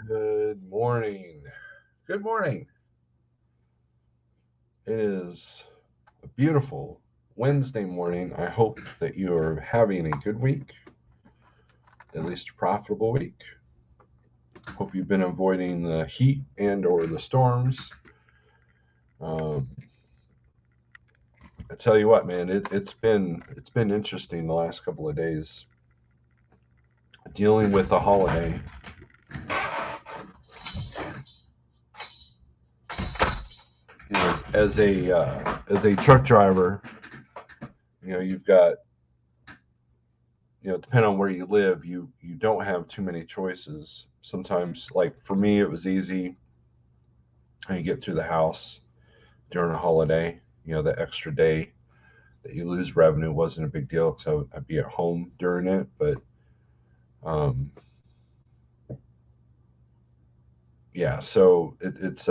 Good morning. Good morning. It is a beautiful Wednesday morning. I hope that you are having a good week, at least a profitable week. Hope you've been avoiding the heat and or the storms. Um, I tell you what, man, it's been interesting the last couple of days dealing with the holiday. As a truck driver, you've got depending on where you live, you don't have too many choices. Sometimes, like for me, it was easy. You get through the house during a holiday. The extra day that you lose revenue wasn't a big deal because I'd be at home during it. But um, yeah, so it's.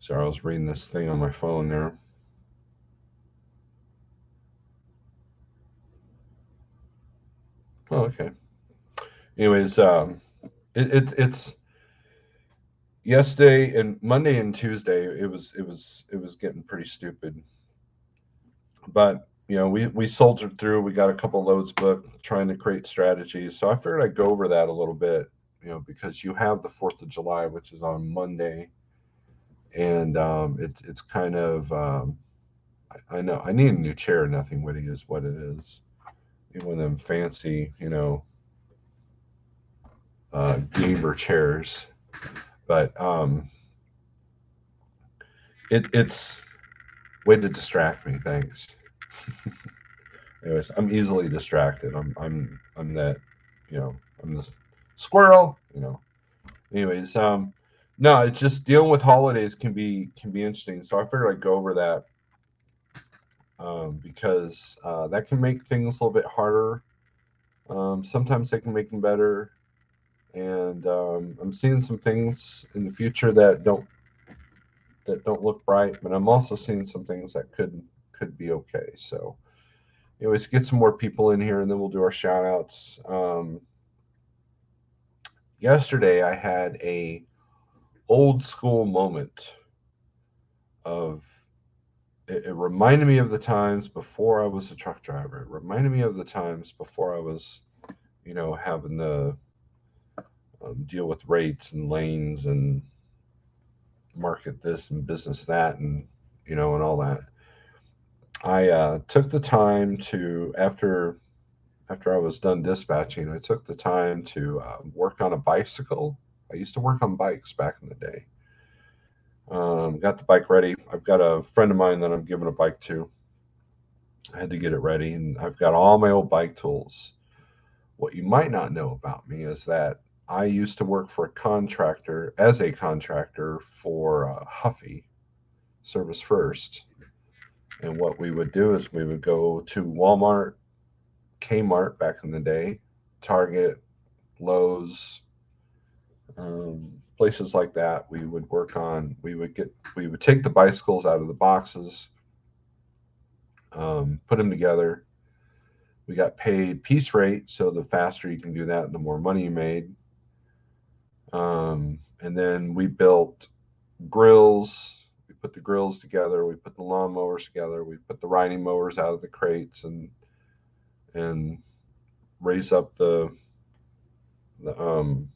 Sorry, I was reading this thing on my phone there. Oh, okay. Anyways, it's yesterday and Monday and Tuesday. It was getting pretty stupid. But we soldiered through. We got a couple loads booked, trying to create strategies. So I figured I'd go over that a little bit, because you have the Fourth of July, which is on Monday, and it's kind of I know I need a new chair. Nothing witty is what it is. Need one of them fancy, gamer chairs. But it's way to distract me. Thanks. Anyways, I'm easily distracted. I'm that, you know, I'm this squirrel. Anyways, no, it's just dealing with holidays can be interesting. So I figured I'd go over that because that can make things a little bit harder. Sometimes they can make them better, and I'm seeing some things in the future that don't look bright, but I'm also seeing some things that could be okay. So, anyways, get some more people in here, and then we'll do our shout outs. Yesterday, I had a old school moment of it reminded me of the times before I was a truck driver. It reminded me of the times before I was, having to deal with rates and lanes and market this and business that and all that. I took the time to after I was done dispatching, I took the time to work on a bicycle. I used to work on bikes back in the day. Got the bike ready. I've got a friend of mine that I'm giving a bike to. I had to get it ready, and I've got all my old bike tools. What you might not know about me is that I used to work for a contractor as a contractor for Huffy Service First. And what we would do is we would go to Walmart, Kmart back in the day, Target, Lowe's, places like that. We would work on. We would take the bicycles out of the boxes, put them together. We got paid piece rate, so the faster you can do that, the more money you made. And then we built grills. We put the grills together. We put the lawn mowers together. We put the riding mowers out of the crates and raise up the um,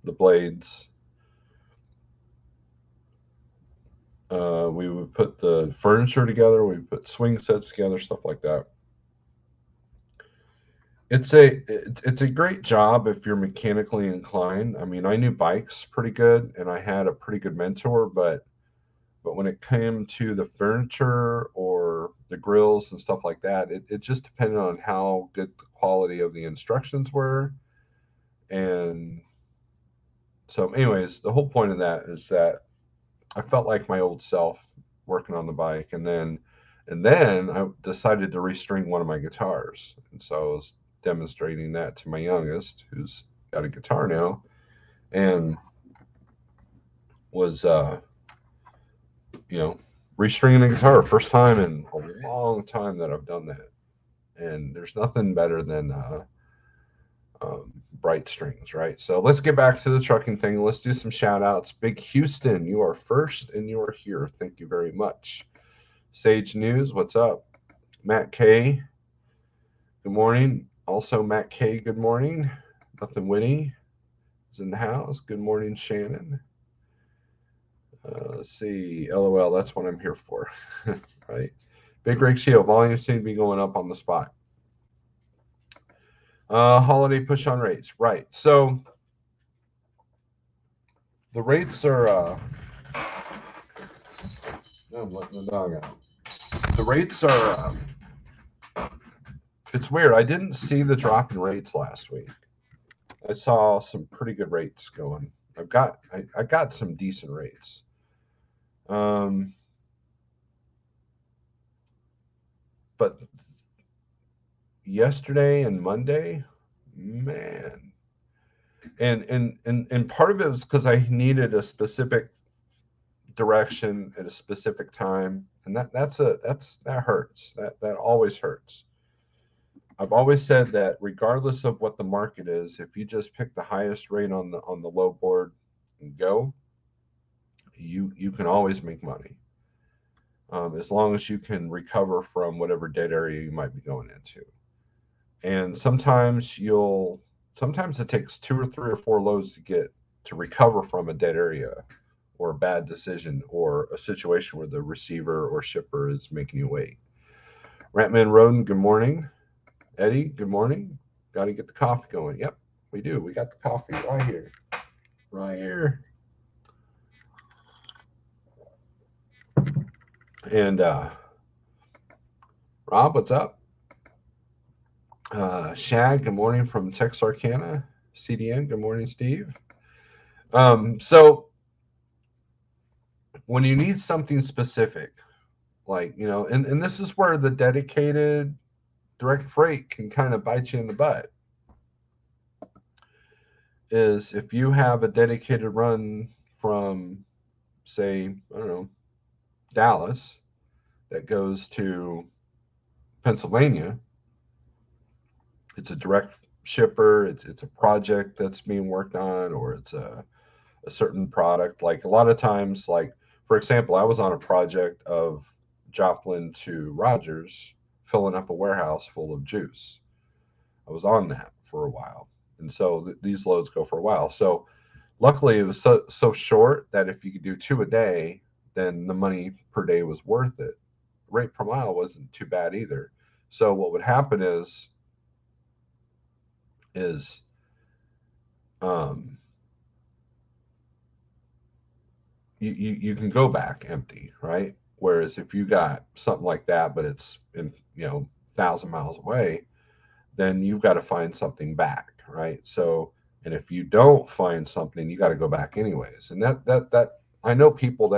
the blades. We would put the furniture together. We put swing sets together, stuff like that. It's a great job if you're mechanically inclined. I mean, I knew bikes pretty good, and I had a pretty good mentor, but when it came to the furniture or the grills and stuff like that, it just depended on how good the quality of the instructions were. And so, anyways, the whole point of that is that I felt like my old self working on the bike, and then I decided to restring one of my guitars, and so I was demonstrating that to my youngest, who's got a guitar now, and was you know restringing a guitar first time in a long time that I've done that, and there's nothing better than bright strings, right? So let's get back to the trucking thing. Let's do some shout outs. Big Houston, you are first and you are here. Thank you very much. Sage News, what's up? Matt K, good morning. Also, Matt K, good morning. Nothing Witty is in the house. Good morning, Shannon. Let's see. LOL, that's what I'm here for, right? Big Rig Shield, volumes seem to be going up on the spot. Holiday push on rates, right? So the rates are. No, I'm letting the dog out. The rates are. It's weird. I didn't see the drop in rates last week. I saw some pretty good rates going. I got some decent rates. But yesterday and Monday, man, and part of it was because I needed a specific direction at a specific time, and that hurts. That always hurts. I've always said that regardless of what the market is, if you just pick the highest rate on the low board and go, you can always make money, as long as you can recover from whatever dead area you might be going into. And sometimes it takes 2 or 3 or 4 loads to recover from a dead area or a bad decision or a situation where the receiver or shipper is making you wait. Ratman Roden, good morning. Eddie, good morning. Got to get the coffee going. Yep, we do. We got the coffee right here. Right here. And Rob, what's up? Shag, good morning from Texarkana. CDN, good morning, Steve. So when you need something specific, like, and this is where the dedicated direct freight can kind of bite you in the butt, is if you have a dedicated run from, say, I don't know, Dallas that goes to Pennsylvania. It's a direct shipper. It's a project that's being worked on, or it's a certain product. Like a lot of times, like for example, I was on a project of Joplin to Rogers, filling up a warehouse full of juice. I was on that for a while, and so these loads go for a while. So luckily, it was so short that if you could do 2 a day, then the money per day was worth it. Rate per mile wasn't too bad either. So what would happen is um, you can go back empty, right? Whereas if you got something like that, but it's in 1,000 miles away, then you've got to find something back, right? So, and if you don't find something, you got to go back anyways. And that I know people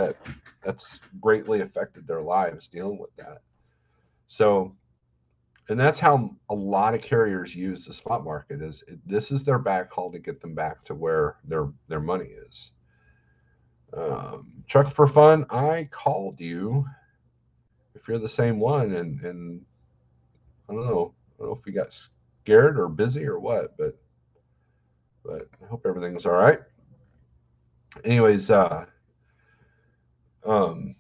that's greatly affected their lives dealing with that. So, and that's how a lot of carriers use the spot market, this is their backhaul to get them back to where their money is. Truck for Fun, I called you. If you're the same one, and I don't know if you got scared or busy or what, but I hope everything's all right. Anyways, um,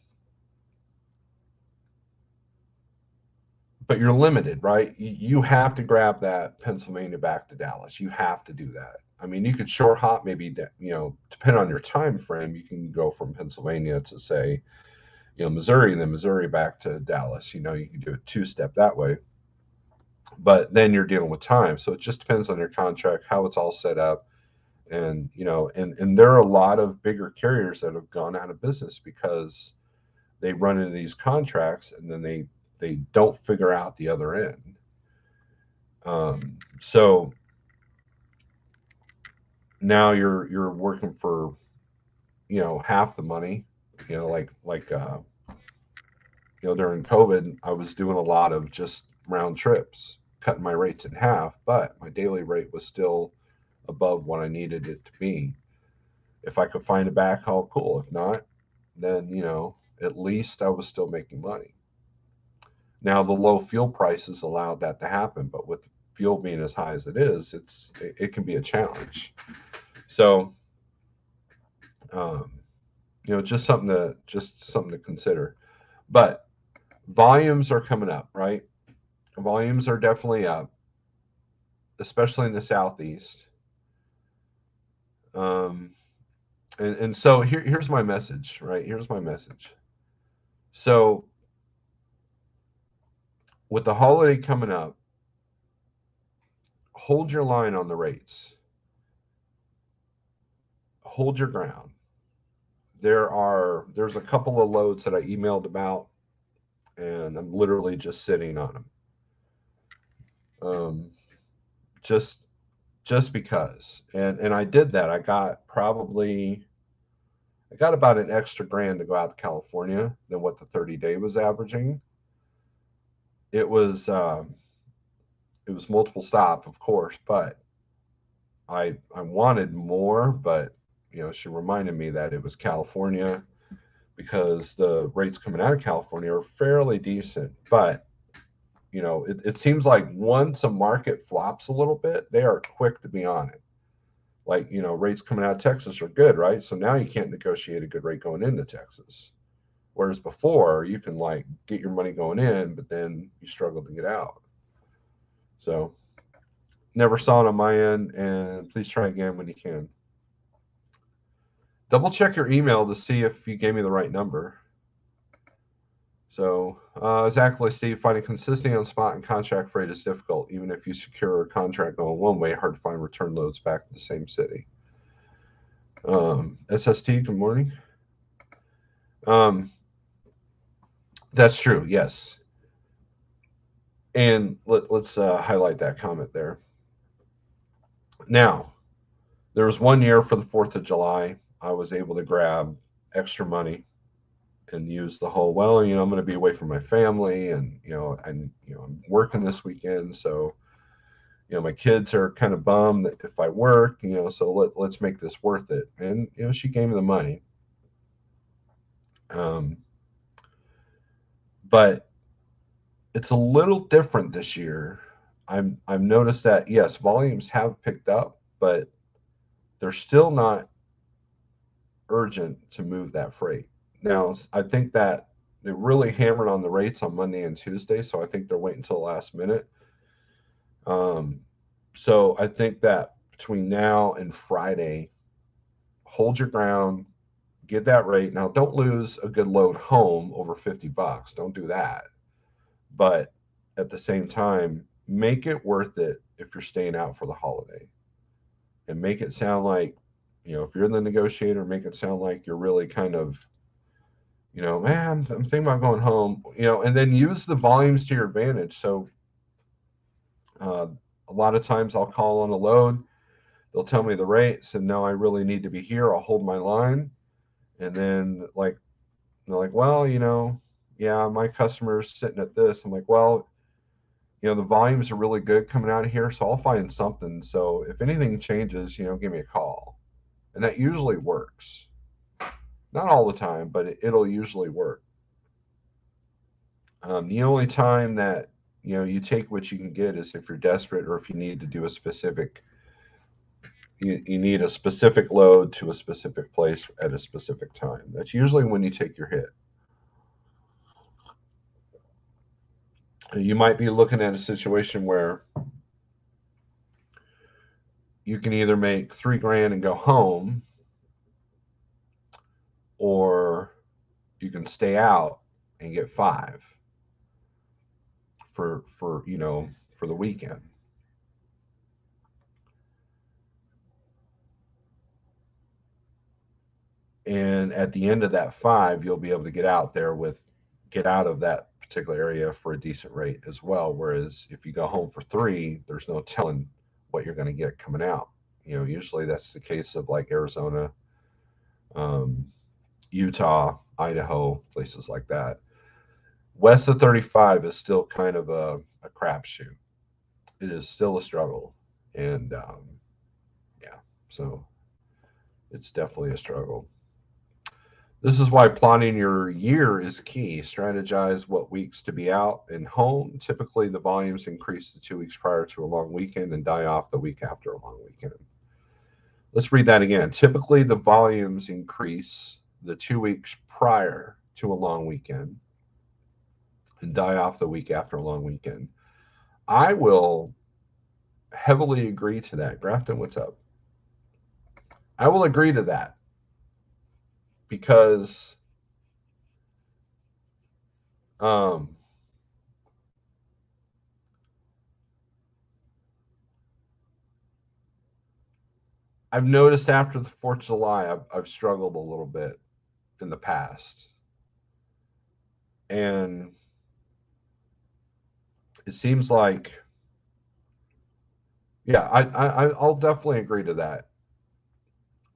but you're limited, right? You have to grab that Pennsylvania back to Dallas. You have to do that. I mean, you could short hop, maybe, depending on your time frame, you can go from Pennsylvania to, say, Missouri, and then Missouri back to Dallas. You can do a 2-step that way, but then you're dealing with time. So it just depends on your contract, how it's all set up. And, and there are a lot of bigger carriers that have gone out of business because they run into these contracts and then they don't figure out the other end. So now you're working for, half the money, during COVID, I was doing a lot of just round trips, cutting my rates in half, but my daily rate was still above what I needed it to be. If I could find a backhaul, cool. If not, then, at least I was still making money. Now, the low fuel prices allowed that to happen, but with fuel being as high as it is, it can be a challenge. So, um, just something to consider. But volumes are coming up, right? Volumes are definitely up, especially in the southeast. Um, and so here's my message, right? Here's my message. So with the holiday coming up, hold your line on the rates. Hold your ground. There's a couple of loads that I emailed about, and I'm literally just sitting on them. Um, just just because. And I did that. I got about an extra grand to go out to California than what the 30-day was averaging. It was it was multiple stop, of course, but I wanted more, but she reminded me that it was California because the rates coming out of California are fairly decent. But it seems like once a market flops a little bit, they are quick to be on it. Like, rates coming out of Texas are good, right? So now you can't negotiate a good rate going into Texas. Whereas before, you can like get your money going in, but then you struggle to get out. So never saw it on my end, and please try again when you can. Double check your email to see if you gave me the right number. So, exactly, Steve. Finding consistency on spot and contract freight is difficult. Even if you secure a contract going one way, hard to find return loads back to the same city. SST, good morning. Um, that's true, yes. And let's highlight that comment there. Now, there was one year for the 4th of July, I was able to grab extra money and use the whole, well, I'm going to be away from my family, and I'm working this weekend, so my kids are kind of bummed that if I work, so let's make this worth it. And she gave me the money. Um, but it's a little different this year. I've noticed that, yes, volumes have picked up, but they're still not urgent to move that freight. Now, I think that they really hammered on the rates on Monday and Tuesday, so I think they're waiting until the last minute. So I think that between now and Friday, hold your ground, get that rate. Now, don't lose a good load home over $50. Don't do that. But at the same time, make it worth it if you're staying out for the holiday. And make it sound like, if you're the negotiator, make it sound like you're really kind of, man, I'm thinking about going home, and then use the volumes to your advantage. So a lot of times I'll call on a load. They'll tell me the rate. So no, I really need to be here. I'll hold my line. And then they're like, well, yeah, my customer's sitting at this. I'm like, well, the volumes are really good coming out of here, so I'll find something. So if anything changes, give me a call. And that usually works. Not all the time, but it'll usually work. The only time that you take what you can get is if you're desperate, or if you need to do a specific you need a specific load to a specific place at a specific time. That's usually when you take your hit. You might be looking at a situation where you can either make 3 grand and go home, or you can stay out and get 5 for the weekend. And at the end of that 5, you'll be able to get out of that particular area for a decent rate as well. Whereas if you go home for 3, there's no telling what you're going to get coming out. Usually that's the case of like Arizona, um, Utah, Idaho, places like that. West of 35 is still kind of a crapshoot. It is still a struggle, and yeah, so it's definitely a struggle. This is why plotting your year is key. Strategize what weeks to be out and home. Typically, the volumes increase the 2 weeks prior to a long weekend and die off the week after a long weekend. Let's read that again. Typically, the volumes increase the 2 weeks prior to a long weekend and die off the week after a long weekend. I will heavily agree to that. Grafton, what's up? I will agree to that because um, I've noticed after the 4th of July, I've struggled a little bit in the past. And it seems like, yeah, I'll definitely agree to that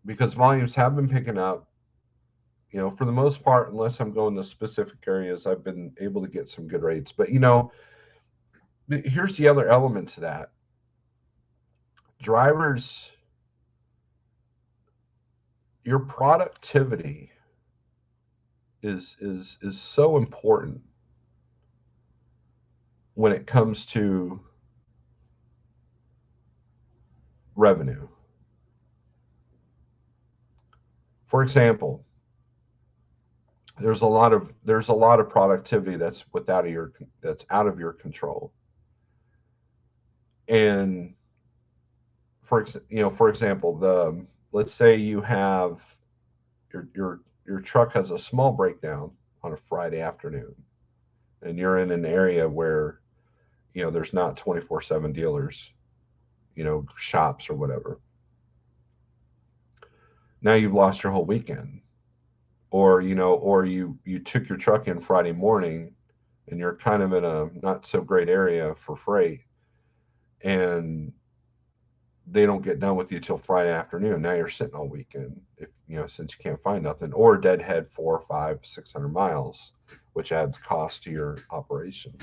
because volumes have been picking up. For the most part, unless I'm going to specific areas, I've been able to get some good rates. But, here's the other element to that. Drivers, your productivity is so important when it comes to revenue. For example, there's a lot of productivity that's out of your control. And for example, let's say you have your truck has a small breakdown on a Friday afternoon, and you're in an area where there's not 24/7 dealers, shops or whatever. Now you've lost your whole weekend, or you took your truck in Friday morning, and you're kind of in a not so great area for freight, and they don't get done with you till Friday afternoon. Now you're sitting all weekend, if since you can't find nothing, or deadhead 4, 5, 600 miles, which adds cost to your operation.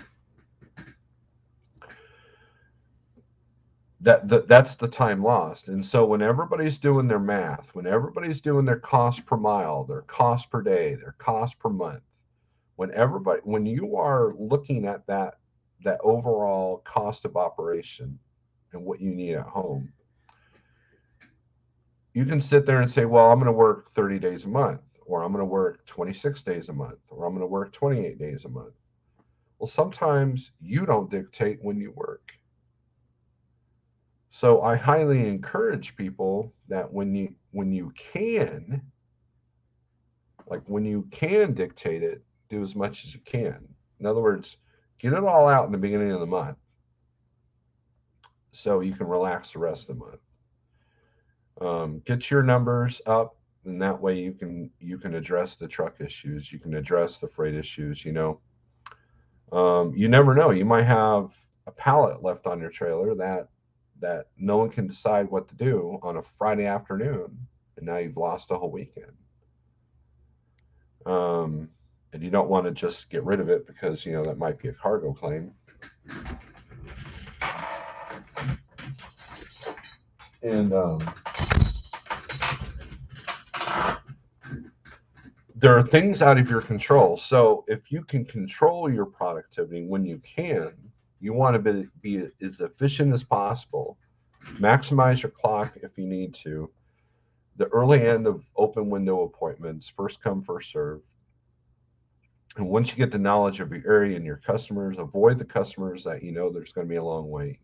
That's the time lost. And so when everybody's doing their math, when everybody's doing their cost per mile, their cost per day, their cost per month, when you are looking at that overall cost of operation and what you need at home, you can sit there and say, well, I'm going to work 30 days a month, or I'm going to work 26 days a month, or I'm going to work 28 days a month. Well, sometimes you don't dictate when you work. So I highly encourage people that when you can dictate it, do as much as you can. In other words, get it all out in the beginning of the month so you can relax the rest of the month. Get your numbers up, and that way you can address the truck issues, you can address the freight issues. You never know. You might have a pallet left on your trailer that no one can decide what to do on a Friday afternoon, and now you've lost a whole weekend. And you don't want to just get rid of it because that might be a cargo claim. And there are things out of your control. So if you can control your productivity when you can, you want to be as efficient as possible. Maximize your clock if you need to. The early end of open window appointments, first come, first serve. And once you get the knowledge of your area and your customers, avoid the customers that there's going to be a long wait.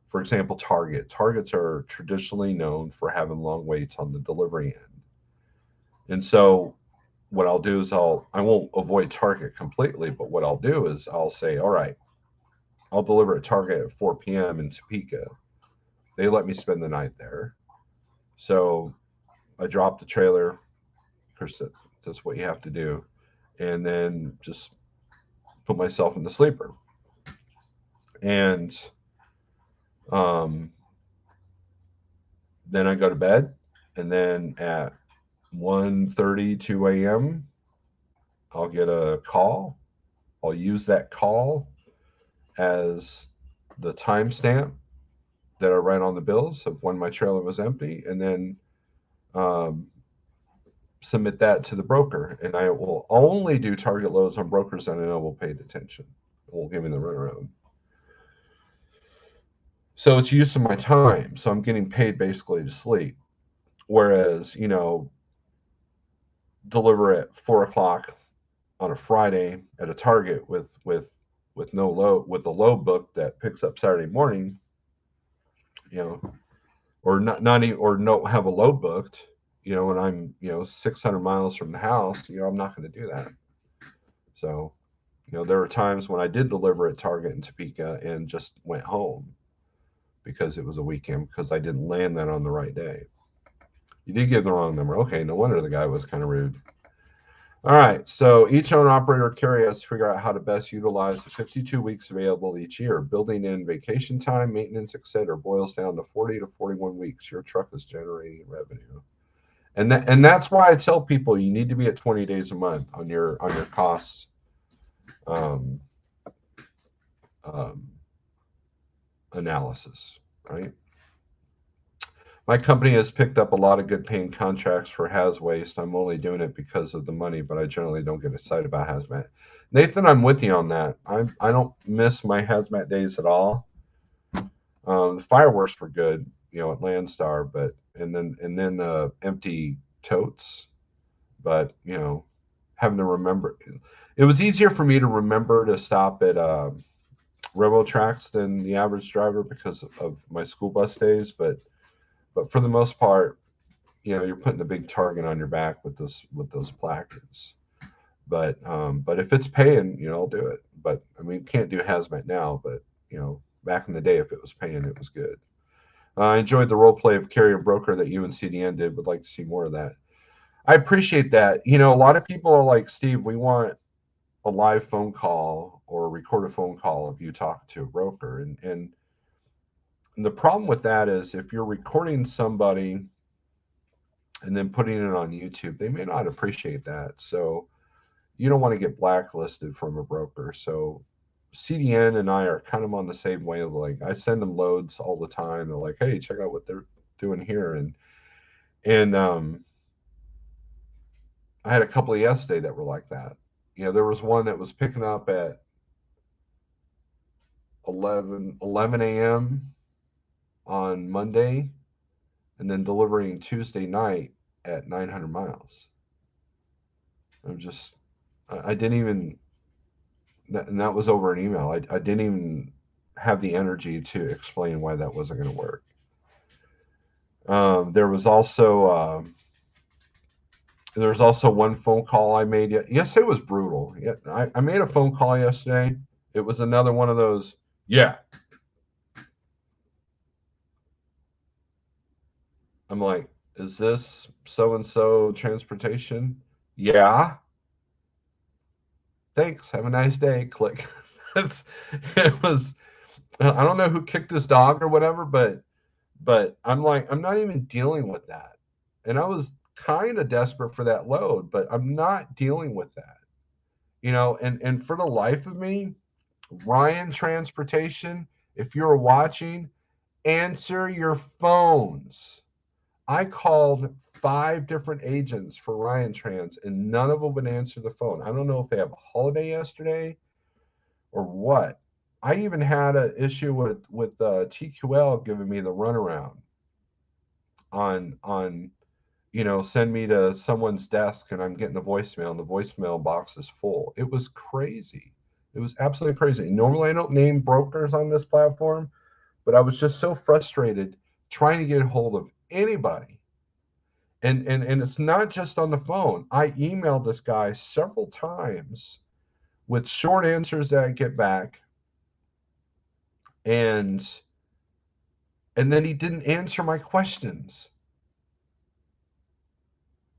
For example, Target. Targets are traditionally known for having long waits on the delivery end. And so what I'll do is I won't avoid Target completely, but what I'll do is I'll say, all right, I'll deliver at Target at 4 p.m. in Topeka. They let me spend the night there. So I drop the trailer. Of course, that's what you have to do. And then just put myself in the sleeper. And then I go to bed. And then at 1:30, 2 a.m., I'll get a call. I'll use that call as the timestamp that I write on the bills of when my trailer was empty. And then submit that to the broker, and I will only do target loads on brokers that I know will pay attention, will give me the runaround. So it's use of my time. So I'm getting paid basically to sleep. Whereas, deliver at 4 o'clock on a Friday at a Target with no load, with a load book that picks up Saturday morning, or not even, or don't have a load booked, when I'm 600 miles from the house, I'm not going to do that. So, there were times when I did deliver at Target in Topeka and just went home because it was a weekend, because I didn't land that on the right day. You did give the wrong number. Okay, no wonder the guy was kind of rude. All right, so each owner operator carrier has to figure out how to best utilize the 52 weeks available each year. Building in vacation time, maintenance, etc., boils down to 40 to 41 weeks. Your truck is generating revenue, and that's why I tell people you need to be at 20 days a month on your costs. Analysis, right? My company has picked up a lot of good paying contracts for haz waste. I'm only doing it because of the money, but I generally don't get excited about hazmat. Nathan, I'm with you on that. I don't miss my hazmat days at all. The fireworks were good, at Landstar, but and then empty totes, but having to remember, it was easier for me to remember to stop at railroad tracks than the average driver because of my school bus days, but for the most part, you're putting a big target on your back with those placards. But if it's paying, I'll do it. But I mean, can't do hazmat now, but back in the day, if it was paying, it was good. I enjoyed the role play of carrier broker that you and CDN did. Would like to see more of that. I appreciate that. A lot of people are like, Steve, we want a live phone call or a recorded phone call of you talking to a broker, and the problem with that is if you're recording somebody and then putting it on YouTube, they may not appreciate that. So you don't want to get blacklisted from a broker. So CDN and I are kind of on the same wavelength. I send them loads all the time. They're like, hey, check out what they're doing here. And I had a couple yesterday that were like that. There was one that was picking up at 11 a.m. on Monday and then delivering Tuesday night at 900 miles. I didn't even, and that was over an email. I didn't even have the energy to explain why that wasn't going to work. There was also one phone call I made. Yesterday was brutal. I made a phone call yesterday. It was another one of those, yeah. I'm like, is this so-and-so transportation? Yeah. Thanks. Have a nice day. Click. It was, I don't know who kicked his dog or whatever, but I'm like, I'm not even dealing with that. And I was kind of desperate for that load, but I'm not dealing with that. And for the life of me, Ryan Transportation, if you're watching, answer your phones. I called 5 different agents for Ryan Trans, and none of them would answer the phone. I don't know if they have a holiday yesterday or what. I even had an issue with TQL giving me the runaround on send me to someone's desk, and I'm getting a voicemail, and the voicemail box is full. It was crazy. It was absolutely crazy. Normally, I don't name brokers on this platform, but I was just so frustrated trying to get a hold of anybody. And it's not just on the phone. I emailed this guy several times with short answers that I get back, and then he didn't answer my questions.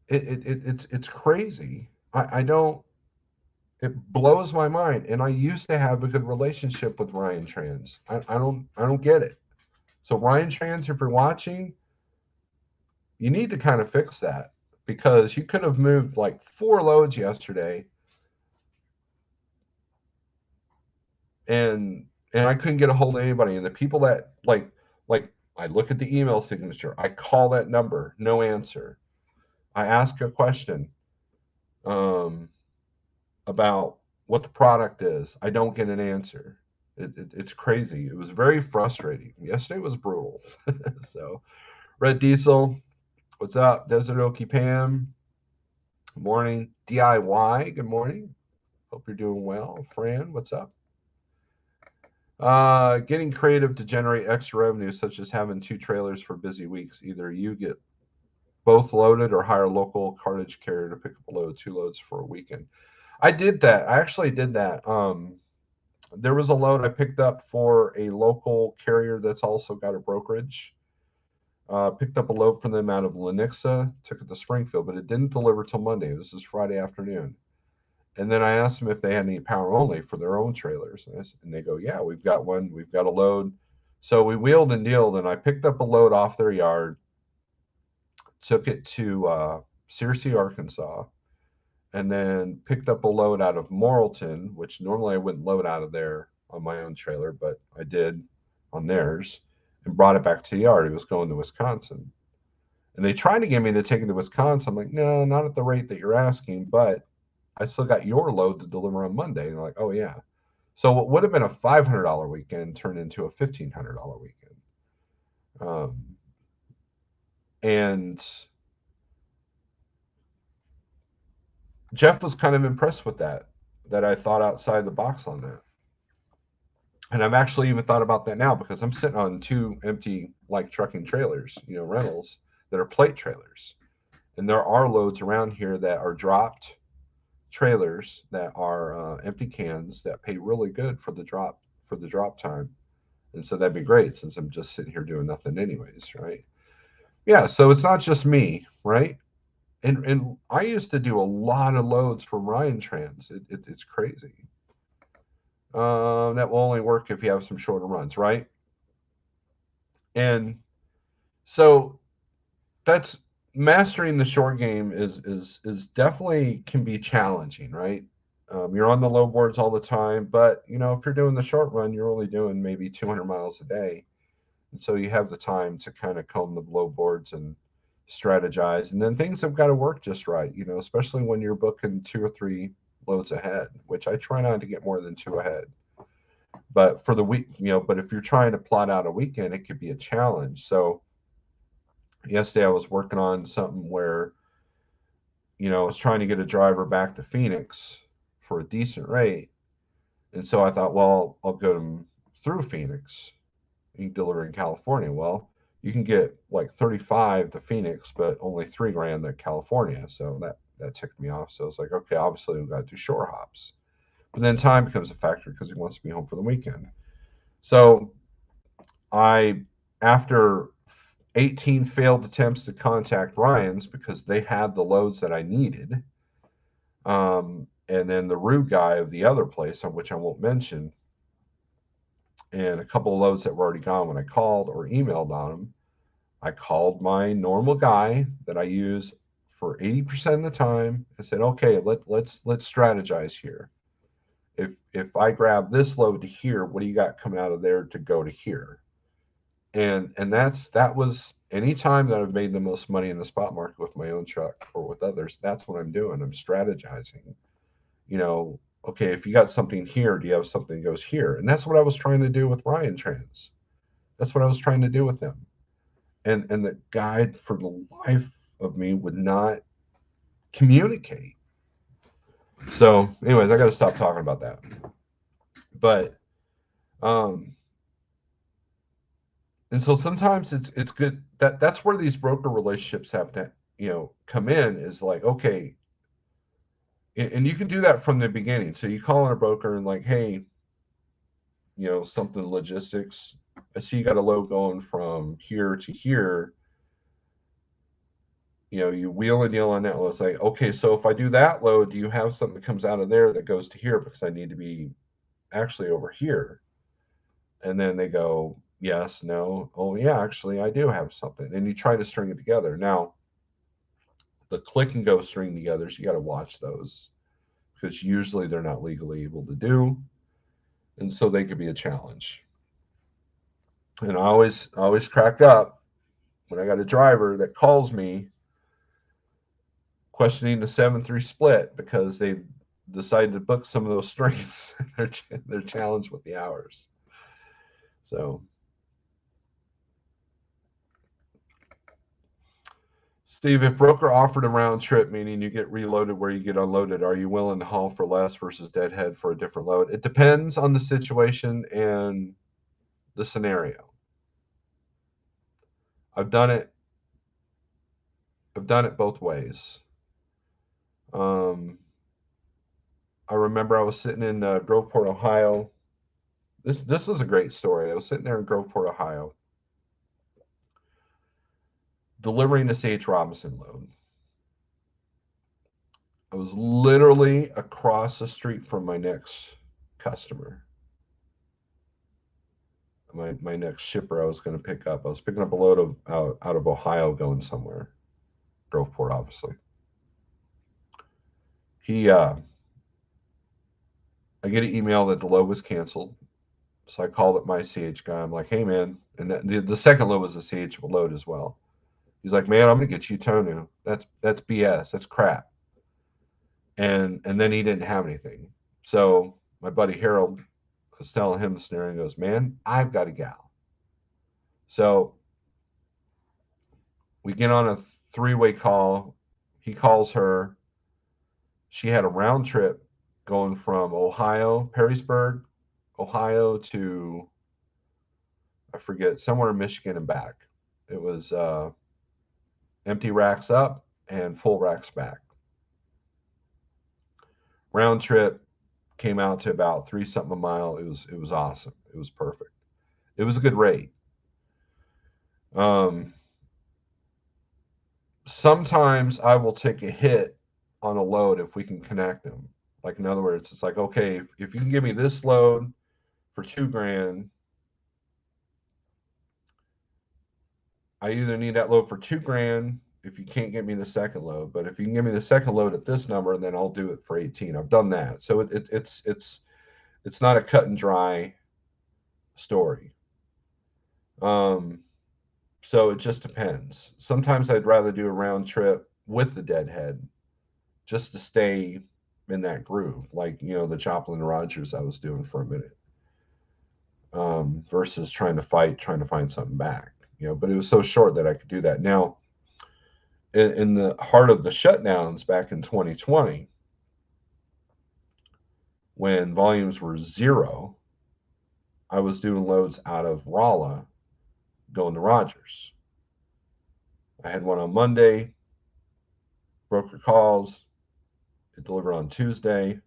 It's crazy. I don't. It blows my mind. And I used to have a good relationship with Ryan Trans. I don't get it. So Ryan Trans, if you're watching, you need to kind of fix that, because you could have moved like 4 loads yesterday, and I couldn't get a hold of anybody. And the people that like I look at the email signature, I call that number, no answer. I ask a question about what the product is. I don't get an answer. It's crazy. It was very frustrating. Yesterday was brutal. So, Red Diesel, what's up? Desert Okie Pam, good morning. DIY, good morning. Hope you're doing well. Fran, what's up? Getting creative to generate extra revenue, such as having 2 trailers for busy weeks. Either you get both loaded or hire a local cartage carrier to pick up a load, 2 loads for a weekend. I did that. I actually did that. There was a load I picked up for a local carrier that's also got a brokerage. Picked up a load from them out of Lenexa, took it to Springfield, but it didn't deliver till Monday. This is Friday afternoon. And then I asked them if they had any power only for their own trailers. And they go, yeah, we've got one. We've got a load. So we wheeled and dealed, and I picked up a load off their yard, took it to Searcy, Arkansas, and then picked up a load out of Morrilton, which normally I wouldn't load out of there on my own trailer, but I did on theirs, and brought it back to the yard. It was going to Wisconsin. And they tried to get me to take it to Wisconsin. I'm like, no, not at the rate that you're asking, but I still got your load to deliver on Monday. And they're like, oh, yeah. So what would have been a $500 weekend turned into a $1,500 weekend. And Jeff was kind of impressed with that I thought outside the box on that. And I've actually even thought about that now because I'm sitting on 2 empty like trucking trailers, rentals that are plate trailers. And there are loads around here that are dropped trailers that are empty cans that pay really good for the drop time. And so that'd be great since I'm just sitting here doing nothing anyways, right? Yeah, so it's not just me, right? And I used to do a lot of loads for Ryan Trans. It's crazy. That will only work if you have some shorter runs, right? And so that's mastering the short game is definitely can be challenging, right? You're on the low boards all the time, but if you're doing the short run, you're only doing maybe 200 miles a day, and so you have the time to kind of comb the low boards and strategize, and then things have got to work just right, especially when you're booking 2 or 3 loads ahead, which I try not to get more than 2 ahead. But for the week, but if you're trying to plot out a weekend, it could be a challenge. So yesterday I was working on something where, I was trying to get a driver back to Phoenix for a decent rate. And so I thought, well, I'll go through Phoenix. You can deliver in California. Well, you can get like 35 to Phoenix, but only $3,000 to California. So that ticked me off. So I was like, okay, obviously we've got to do shore hops. But then time becomes a factor because he wants to be home for the weekend. So after 18 failed attempts to contact Ryan's because they had the loads that I needed, and then the rude guy of the other place, on which I won't mention, and a couple of loads that were already gone when I called or emailed on them, I called my normal guy that I use for 80% of the time and said, okay, let's strategize here. If I grab this load to here, what do you got coming out of there to go to here? And that was any time that I've made the most money in the spot market with my own truck or with others. That's what I'm doing. I'm strategizing. Okay, if you got something here, do you have something that goes here? And that's what I was trying to do with Ryan Trans. That's what I was trying to do with him. And the guide, for the life of me, would not communicate. So, anyways, I got to stop talking about that. But and so sometimes it's good that's where these broker relationships have to come in, is like, okay, and you can do that from the beginning. So you call in a broker and like, hey, something logistics, I see you got a load going from here to here, you wheel and deal on that load. It's like, okay, so if I do that load, do you have something that comes out of there that goes to here, because I need to be actually over here? And then they go, yes, no, oh yeah, actually I do have something. And you try to string it together. Now, the click and go string togethers, you got to watch those, because usually they're not legally able to do, and so they could be a challenge. And I always crack up when I got a driver that calls me questioning the 7-3 split because they decided to book some of those strengths. they're challenged with the hours. So, Steve, if broker offered a round trip, meaning you get reloaded where you get unloaded, are you willing to haul for less versus deadhead for a different load? It depends on the situation and the scenario. I've done it both ways. I remember I was sitting in Groveport, Ohio. This is a great story. I was sitting there in Groveport, Ohio, delivering a C.H. Robinson load. I was literally across the street from my next customer, my next shipper I was going to pick up. I was picking up a load of out of Ohio going somewhere, Groveport, obviously. I get an email that the load was canceled. So I called up my CH guy. I'm like, hey, man. And the second load was a CH load as well. He's like, man, I'm going to get you Tonu. That's BS. That's crap. And then he didn't have anything. So my buddy Harold was telling him the scenario and goes, man, I've got a gal. So we get on a three-way call. He calls her. She had a round trip going from Ohio, Perrysburg, Ohio to, I forget, somewhere in Michigan and back. It was empty racks up and full racks back. Round trip came out to about 3 something a mile. It was awesome. It was perfect. It was a good rate. Sometimes I will take a hit on a load if we can connect them. Like, in other words, it's like, okay, if you can give me this load for $2,000, I either need that load for $2,000 if you can't get me the second load, but if you can give me the second load at this number, then I'll do it for 18. I've done that. So it's not a cut and dry story. So it just depends. Sometimes I'd rather do a round trip with the deadhead just to stay in that groove, like, the Joplin Rogers I was doing for a minute, versus trying to find something back, but it was so short that I could do that. Now, in the heart of the shutdowns back in 2020, when volumes were zero, I was doing loads out of Rolla going to Rogers. I had one on Monday, broker calls, it delivered on Tuesday.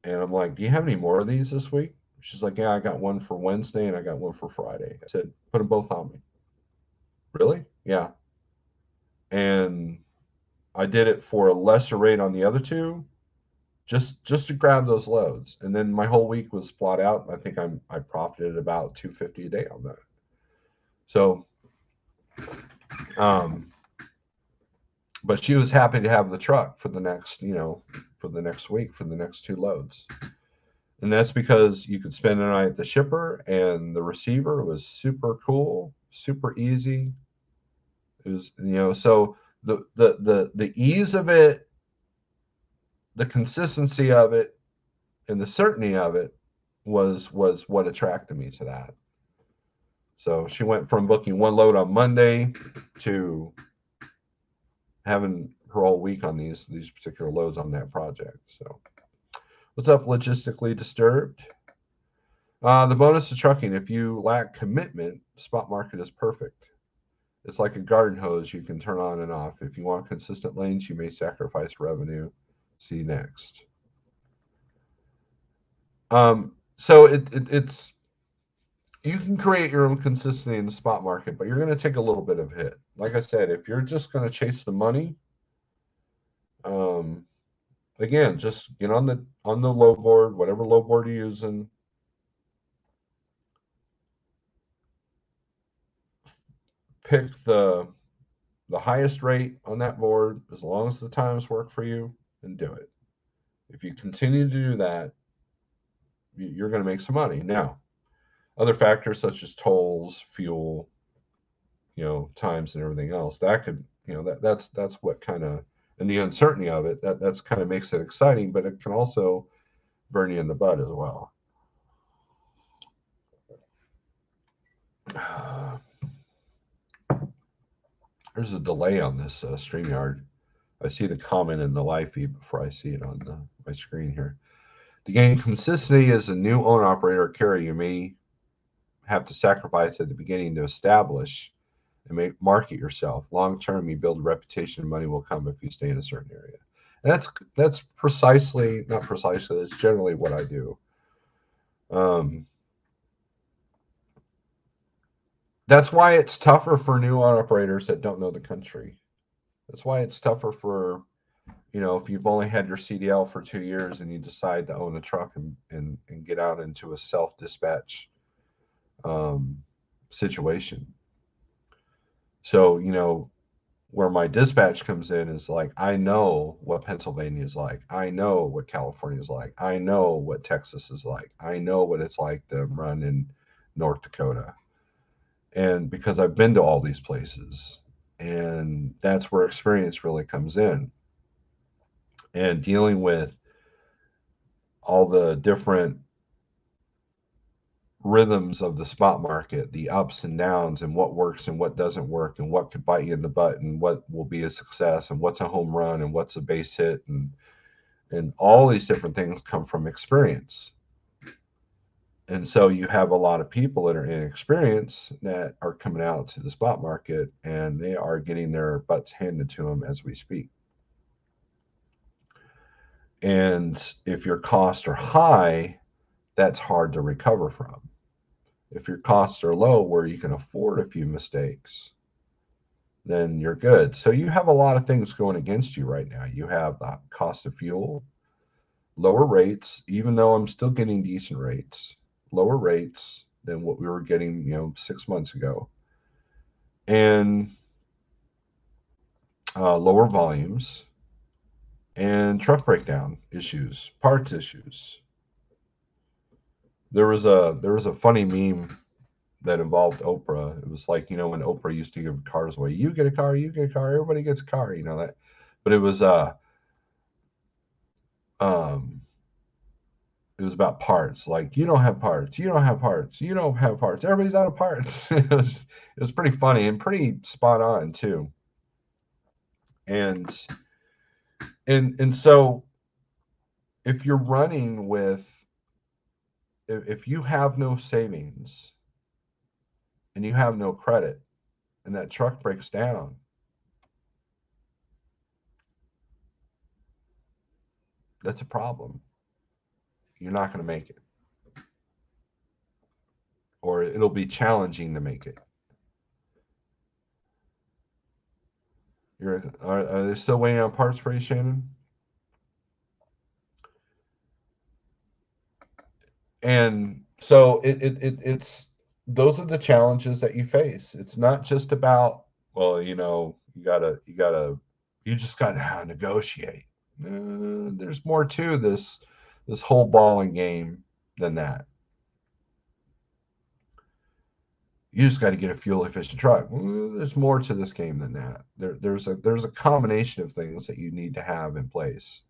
And I'm like, do you have any more of these this week? She's like, yeah, I got one for Wednesday and I got one for Friday. I said, put them both on me. Really? Yeah. And I did it for a lesser rate on the other two, just to grab those loads. And then my whole week was plot out. I think I profited about $250 a day on that. So, but she was happy to have the truck for the next, for the next week, for the next two loads. And that's because you could spend the night at the shipper, and the receiver was super cool, super easy. It was, so the ease of it, the consistency of it, and the certainty of it was what attracted me to that. So she went from booking one load on Monday to having her all week on these particular loads on that project. So, what's up, Logistically Disturbed? The bonus of trucking: if you lack commitment, spot market is perfect. It's like a garden hose you can turn on and off. If you want consistent lanes, you may sacrifice revenue. See next. So it's you can create your own consistency in the spot market, but you're going to take a little bit of hit. Like I said, if you're just going to chase the money, again, just get on the low board, whatever low board you're using. Pick the highest rate on that board as long as the times work for you, and do it. If you continue to do that, you're going to make some money. Now, other factors such as tolls, fuel, times, and everything else, that could, that's what kind of and the uncertainty of it, that's kind of makes it exciting, but it can also burn you in the butt as well. There's a delay on this StreamYard. I see the comment in the live feed before I see it on my screen here. To gain consistency as a new owner operator or carrier, you may have to sacrifice at the beginning to establish and market yourself. Long term, you build a reputation, and money will come if you stay in a certain area. And that's precisely, not precisely, that's generally what I do. That's why it's tougher for new operators that don't know the country. That's why it's tougher for, if you've only had your CDL for 2 years and you decide to own a truck and get out into a self-dispatch situation. So, where my dispatch comes in is like, I know what Pennsylvania is like. I know what California is like. I know what Texas is like. I know what it's like to run in North Dakota. And because I've been to all these places, and that's where experience really comes in. And dealing with all the different rhythms of the spot market, the ups and downs, and what works and what doesn't work, and what could bite you in the butt, and what will be a success, and what's a home run, and what's a base hit, and all these different things come from experience. And so you have a lot of people that are inexperienced that are coming out to the spot market, and they are getting their butts handed to them as we speak. And if your costs are high, that's hard to recover from. If your costs are low, where you can afford a few mistakes, then you're good. So you have a lot of things going against you right now. You have the cost of fuel, lower rates, even though I'm still getting decent rates, lower rates than what we were getting, 6 months ago, and lower volumes, and truck breakdown issues, parts issues. There was a funny meme that involved Oprah. It was like, when Oprah used to give cars away, you get a car, you get a car, everybody gets a car, that. But um it was about parts. Like, you don't have parts, you don't have parts, you don't have parts, everybody's out of parts. It was pretty funny and pretty spot on too. And so if you're running with, if you have no savings and you have no credit and that truck breaks down, that's a problem. You're not going to make it, or it'll be challenging to make it. Are they still waiting on parts for you, Shannon? And so it's those are the challenges that you face. It's not just about, well, you just gotta negotiate. There's more to this whole ball and game than that. You just got to get a fuel efficient truck. There's more to this game than that. There's a combination of things that you need to have in place.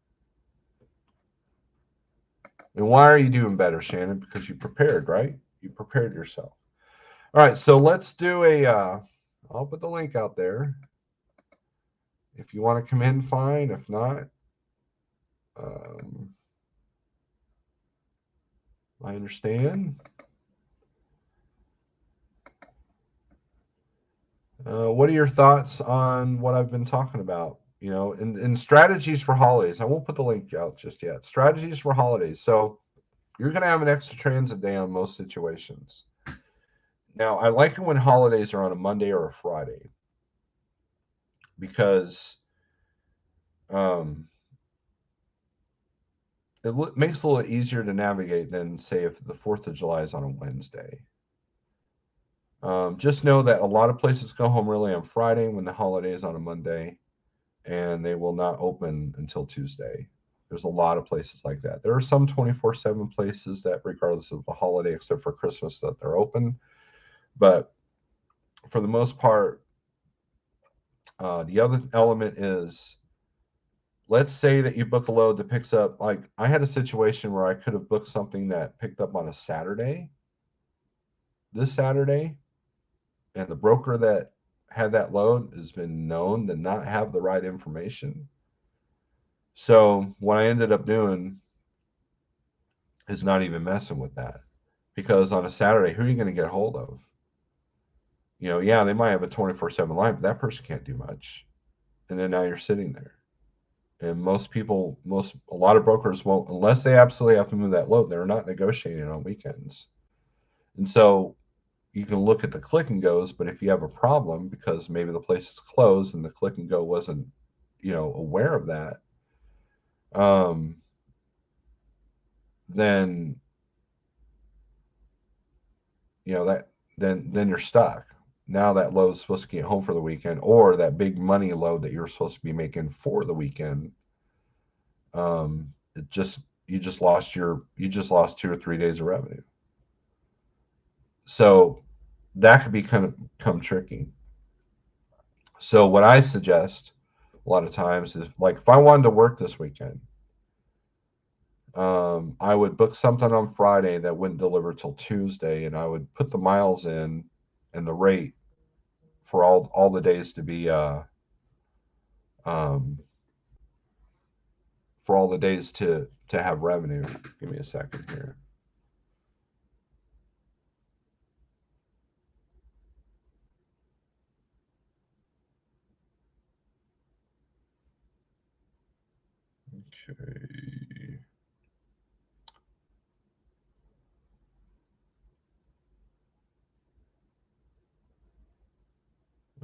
And why are you doing better, Shannon? Because you prepared, right? You prepared yourself. All right, so let's do I'll put the link out there. If you want to come in, fine. If not, I understand. What are your thoughts on what I've been talking about? In strategies for holidays. I won't put the link out just yet. Strategies for holidays. So you're going to have an extra transit day on most situations. Now, I like it when holidays are on a Monday or a Friday because it makes it a little easier to navigate than, say, if the 4th of July is on a Wednesday. Just know that a lot of places go home early on Friday when the holiday is on a Monday, and they will not open until Tuesday. There's a lot of places like that. There are some 24/7 places that, regardless of the holiday, except for Christmas, that they're open. But for the most part, the other element is let's say that you book a load that picks up, like I had a situation where I could have booked something that picked up on a Saturday, this Saturday, and the broker that had that load has been known to not have the right information. So what I ended up doing is not even messing with that, because on a Saturday, who are you going to get a hold of? Yeah, they might have a 24/7 line, but that person can't do much. And then now you're sitting there. And a lot of brokers won't, unless they absolutely have to move that load, they're not negotiating on weekends. And so you can look at the click and goes, but if you have a problem because maybe the place is closed and the click and go wasn't, aware of that, um, then that then you're stuck. Now that load's supposed to get home for the weekend, or that big money load that you're supposed to be making for the weekend. It just you just lost 2 or 3 days of revenue. So that could become tricky. So what I suggest a lot of times is, like, if I wanted to work this weekend, I would book something on Friday that wouldn't deliver till Tuesday, and I would put the miles in and the rate for all the days to be um, for all the days to have revenue. Give me a second here. Okay.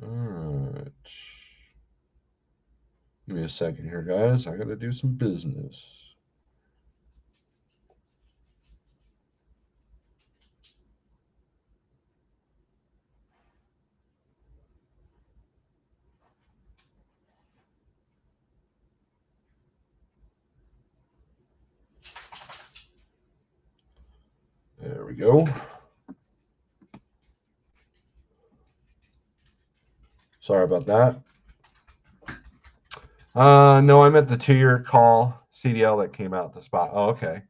All right. Give me a second here, guys. I got to do some business. There we go. Sorry about that. No, I meant the 2-year call CDL that came out the spot. Oh, okay.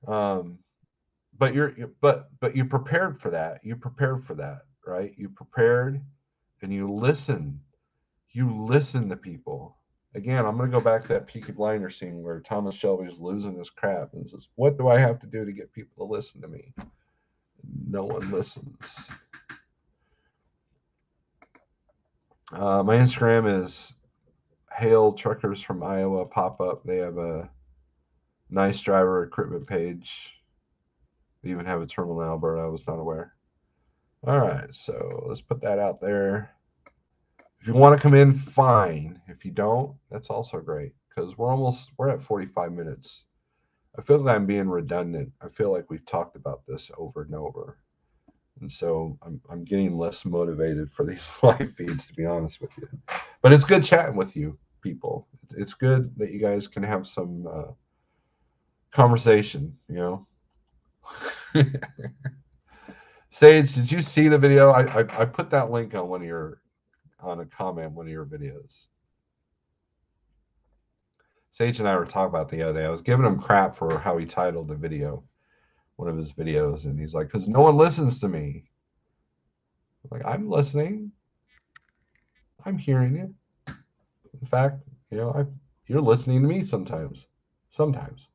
Um, but you prepared for that. You prepared for that, right? You prepared and you listen. You listen to people. Again, I'm going to go back to that Peaky Blinders scene where Thomas Shelby's losing his crap and says, "What do I have to do to get people to listen to me?" No one listens. My Instagram is Hail Truckers from Iowa pop up. They have a nice driver recruitment page. They even have a terminal in Alberta. I was not aware. All right, so let's put that out there. If you want to come in, fine. If you don't, that's also great, because we're at 45 minutes. I feel like I'm being redundant. I feel like we've talked about this over and over. And so I'm getting less motivated for these live feeds, to be honest with you. But it's good chatting with you people. It's good that you guys can have some conversation, Sage, did you see the video? I put that link on a comment, one of your videos. Sage and I were talking about the other day. I was giving him crap for how he titled the video, one of his videos, and he's like, "Because no one listens to me." I'm like, I'm listening. I'm hearing you. In fact, you're listening to me sometimes. Sometimes.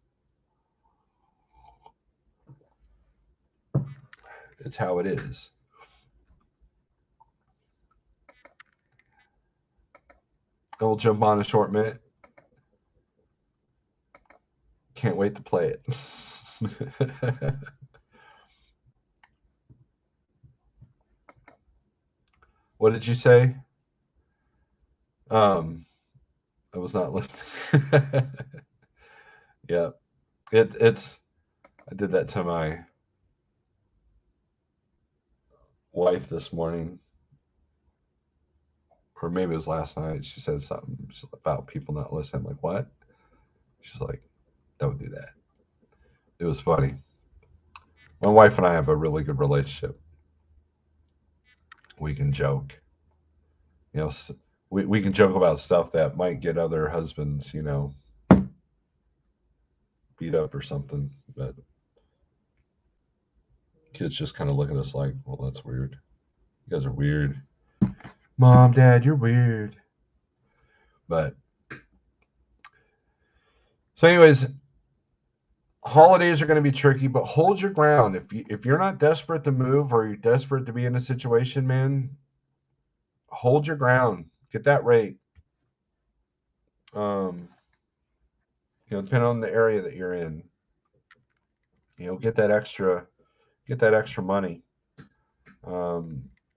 It's how it is. And we'll jump on a short minute. Can't wait to play it. What did you say? I was not listening. Yeah, it's. I did that to my wife this morning, or maybe it was last night. She said something about people not listening. I'm like, what? She's like, don't do that. It was funny. My wife and I have a really good relationship. We can joke. You know, we can joke about stuff that might get other husbands, you know, beat up or something. But kids just kind of look at us like, well, that's weird. You guys are weird. Mom, Dad, you're weird. But so, anyways, holidays are going to be tricky, but hold your ground. If you're not desperate to move or you're desperate to be in a situation, man, hold your ground. Get that rate. You know, depending on the area that you're in, you know, get that extra money.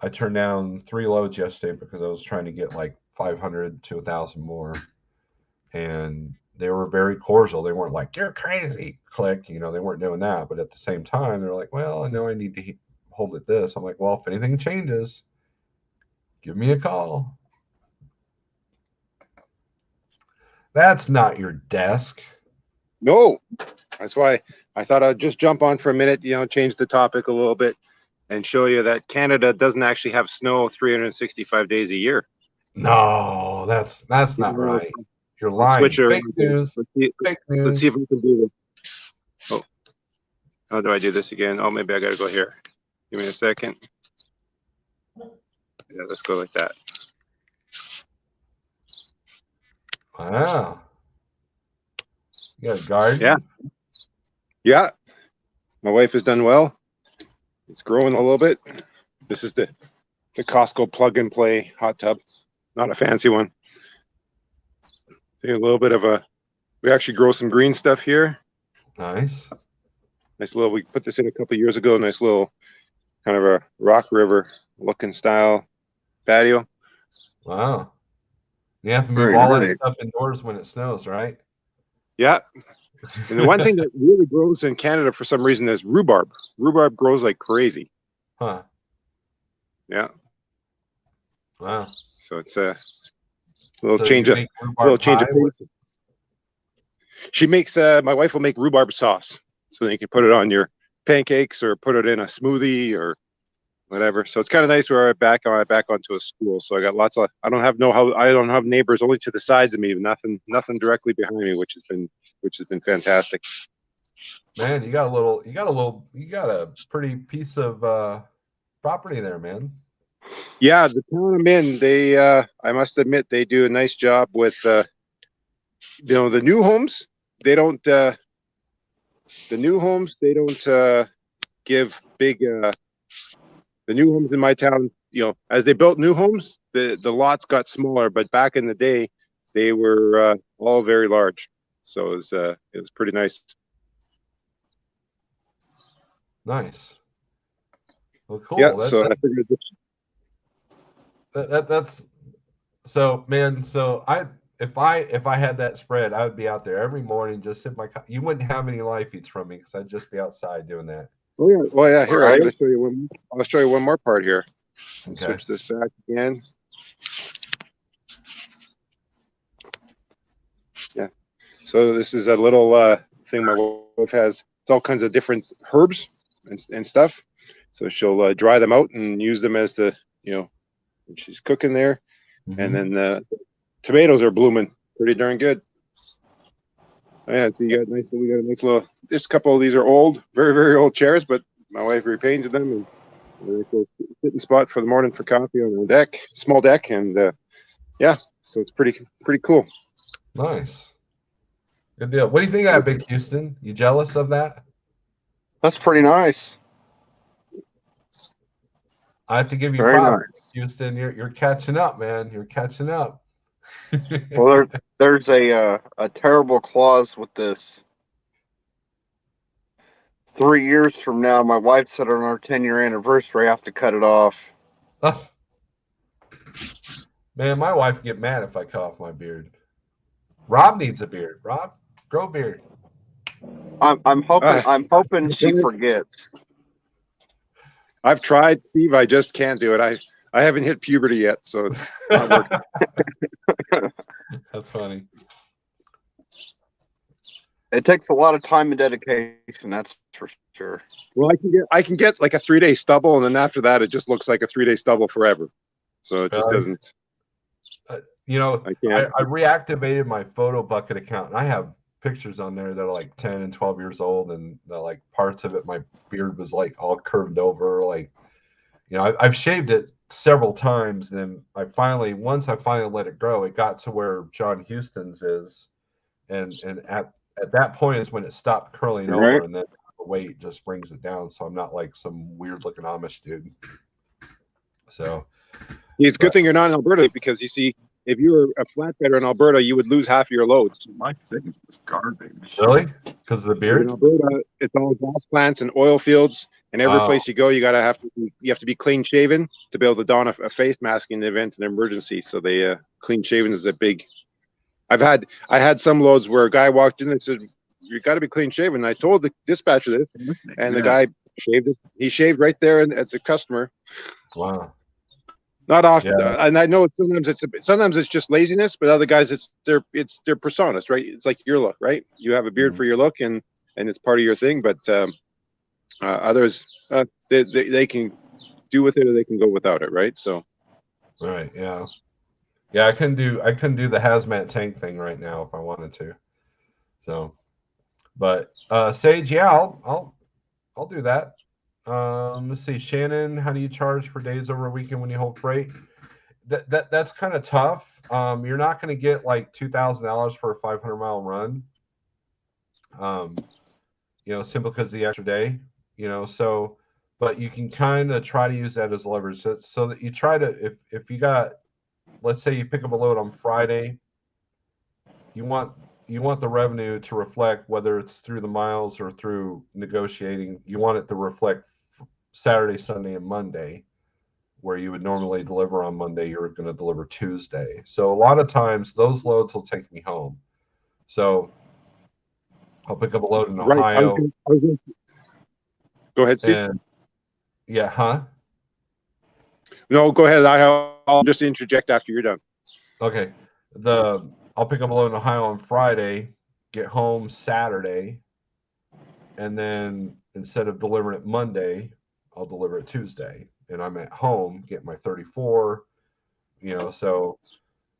I turned down 3 loads yesterday because I was trying to get like 500 to 1,000 more, and they were very cordial. They weren't like, you're crazy, click. You know, they weren't doing that. But at the same time, they're like, well, I know I need to hold it this. I'm like, well, if anything changes, give me a call. That's not your desk. No, that's why I thought I'd just jump on for a minute, you know, change the topic a little bit and show you that Canada doesn't actually have snow 365 days a year. No, that's not right. You're lying. Switch around. Fake news. Fake news. Let's see if we can do this. Oh, how do I do this again? Oh, maybe I got to go here. Give me a second. Yeah, let's go like that. Wow. You got a garden? Yeah. Yeah. My wife has done well. It's growing a little bit. This is the Costco plug and play hot tub. Not a fancy one. See a little bit of we actually grow some green stuff here. Nice. Nice little, we put this in a couple of years ago. Nice little kind of a Rock River looking style patio. Wow. You have to move all that stuff indoors when it snows, right? Yeah. And the one thing that really grows in Canada for some reason is rhubarb. Rhubarb grows like crazy. Huh. Yeah. Wow. So it's a little change of pace. She makes my wife will make rhubarb sauce. So then you can put it on your pancakes or put it in a smoothie or whatever. So it's kind of nice. We're back onto a school. So I got lots of I don't have neighbors only to the sides of me, nothing directly behind me, which has been fantastic. Man, you got a pretty piece of property there, man. Yeah, the town I'm in, they I must admit they do a nice job with you know, the new homes. They don't give big the new homes in my town, you know, as they built new homes, the lots got smaller, but back in the day they were all very large. So it was pretty nice. Nice. Well, cool. Yeah, so I figured that's so, man. So if I had that spread, I would be out there every morning, just sit my. You wouldn't have any life eats from me because I'd just be outside doing that. Oh yeah, well yeah. Here, right. I'll show you one more part here. Okay. Switch this back again. Yeah. So this is a little thing my wife has. It's all kinds of different herbs and stuff. So she'll dry them out and use them as the, you know, when she's cooking there. Mm-hmm. And then the tomatoes are blooming pretty darn good. Oh, yeah, so we got a nice little. This couple of these are old, very very old chairs, but my wife repainted them and they're a cool sitting spot for the morning for coffee on the deck, small deck, and yeah, so it's pretty cool. Nice, good deal. What do you think of that, Big Houston? You jealous of that? That's pretty nice. I have to give you props, Houston. You're catching up, man. You're catching up. Well, there's a terrible clause with this. 3 years from now, my wife said on our 10-year anniversary, I have to cut it off. Oh. Man, my wife would get mad if I cut off my beard. Rob needs a beard. Rob, grow a beard. I'm hoping she forgets. I've tried, Steve. I just can't do it. I haven't hit puberty yet, so it's not working. That's funny. It takes a lot of time and dedication, that's for sure. Well, I can get like a 3-day stubble, and then after that, it just looks like a 3-day stubble forever. So it just doesn't. You know, I can't. I reactivated my photo bucket account, and I have pictures on there that are like 10 and 12 years old, and like parts of it, my beard was like all curved over. Like, you know, I've shaved it several times, and once I finally let it grow, it got to where John Huston's is, and at that point is when it stopped curling Right. over, and then the weight just brings it down, so I'm not like some weird looking Amish dude. So, It's a good but thing you're not in Alberta, because you see, if you were a flatbedder in Alberta, you would lose half of your loads. My signal is garbage. really, because of the In beard. Alberta, it's all gas plants and oil fields, and every Oh. place you go, you have to be clean shaven to be able to don a face mask in the event of an emergency. So they clean shaven is a big. I had some loads where a guy walked in and said, "You got to be clean shaven." And I told the dispatcher this, and the guy shaved it. He shaved right there at the customer. Wow. Not often, Yeah. and I know sometimes it's just laziness, but other guys it's their personas, right? It's like your look, right? You have a beard for your look, and it's part of your thing. But others, they can do with it, or they can go without it, right? So, Right. Yeah. Yeah. I couldn't do the hazmat tank thing right now if I wanted to. So, but Sage, yeah, I'll do that. Let's see, Shannon, how do you charge for days over a weekend when you hold freight? That's kind of tough. You're not going to get like $2,000 for a 500-mile run. You know, simply because of the extra day. You know, so, but you can kind of try to use that as leverage, so that you try to, if you got, let's say you pick up a load on Friday, you want the revenue to reflect, whether it's through the miles or through negotiating, you want it to reflect Saturday, Sunday, and Monday. Where you would normally deliver on Monday, you're going to deliver Tuesday. So a lot of times those loads will take me home. So I'll pick up a load in right. Ohio. Go ahead, Steve. And yeah, huh? No, go ahead. I'll just interject after you're done. Okay. I'll pick up a load in Ohio on Friday, get home Saturday, and then instead of delivering it Monday, I'll deliver it Tuesday. And I'm at home, get my 34, you know, so,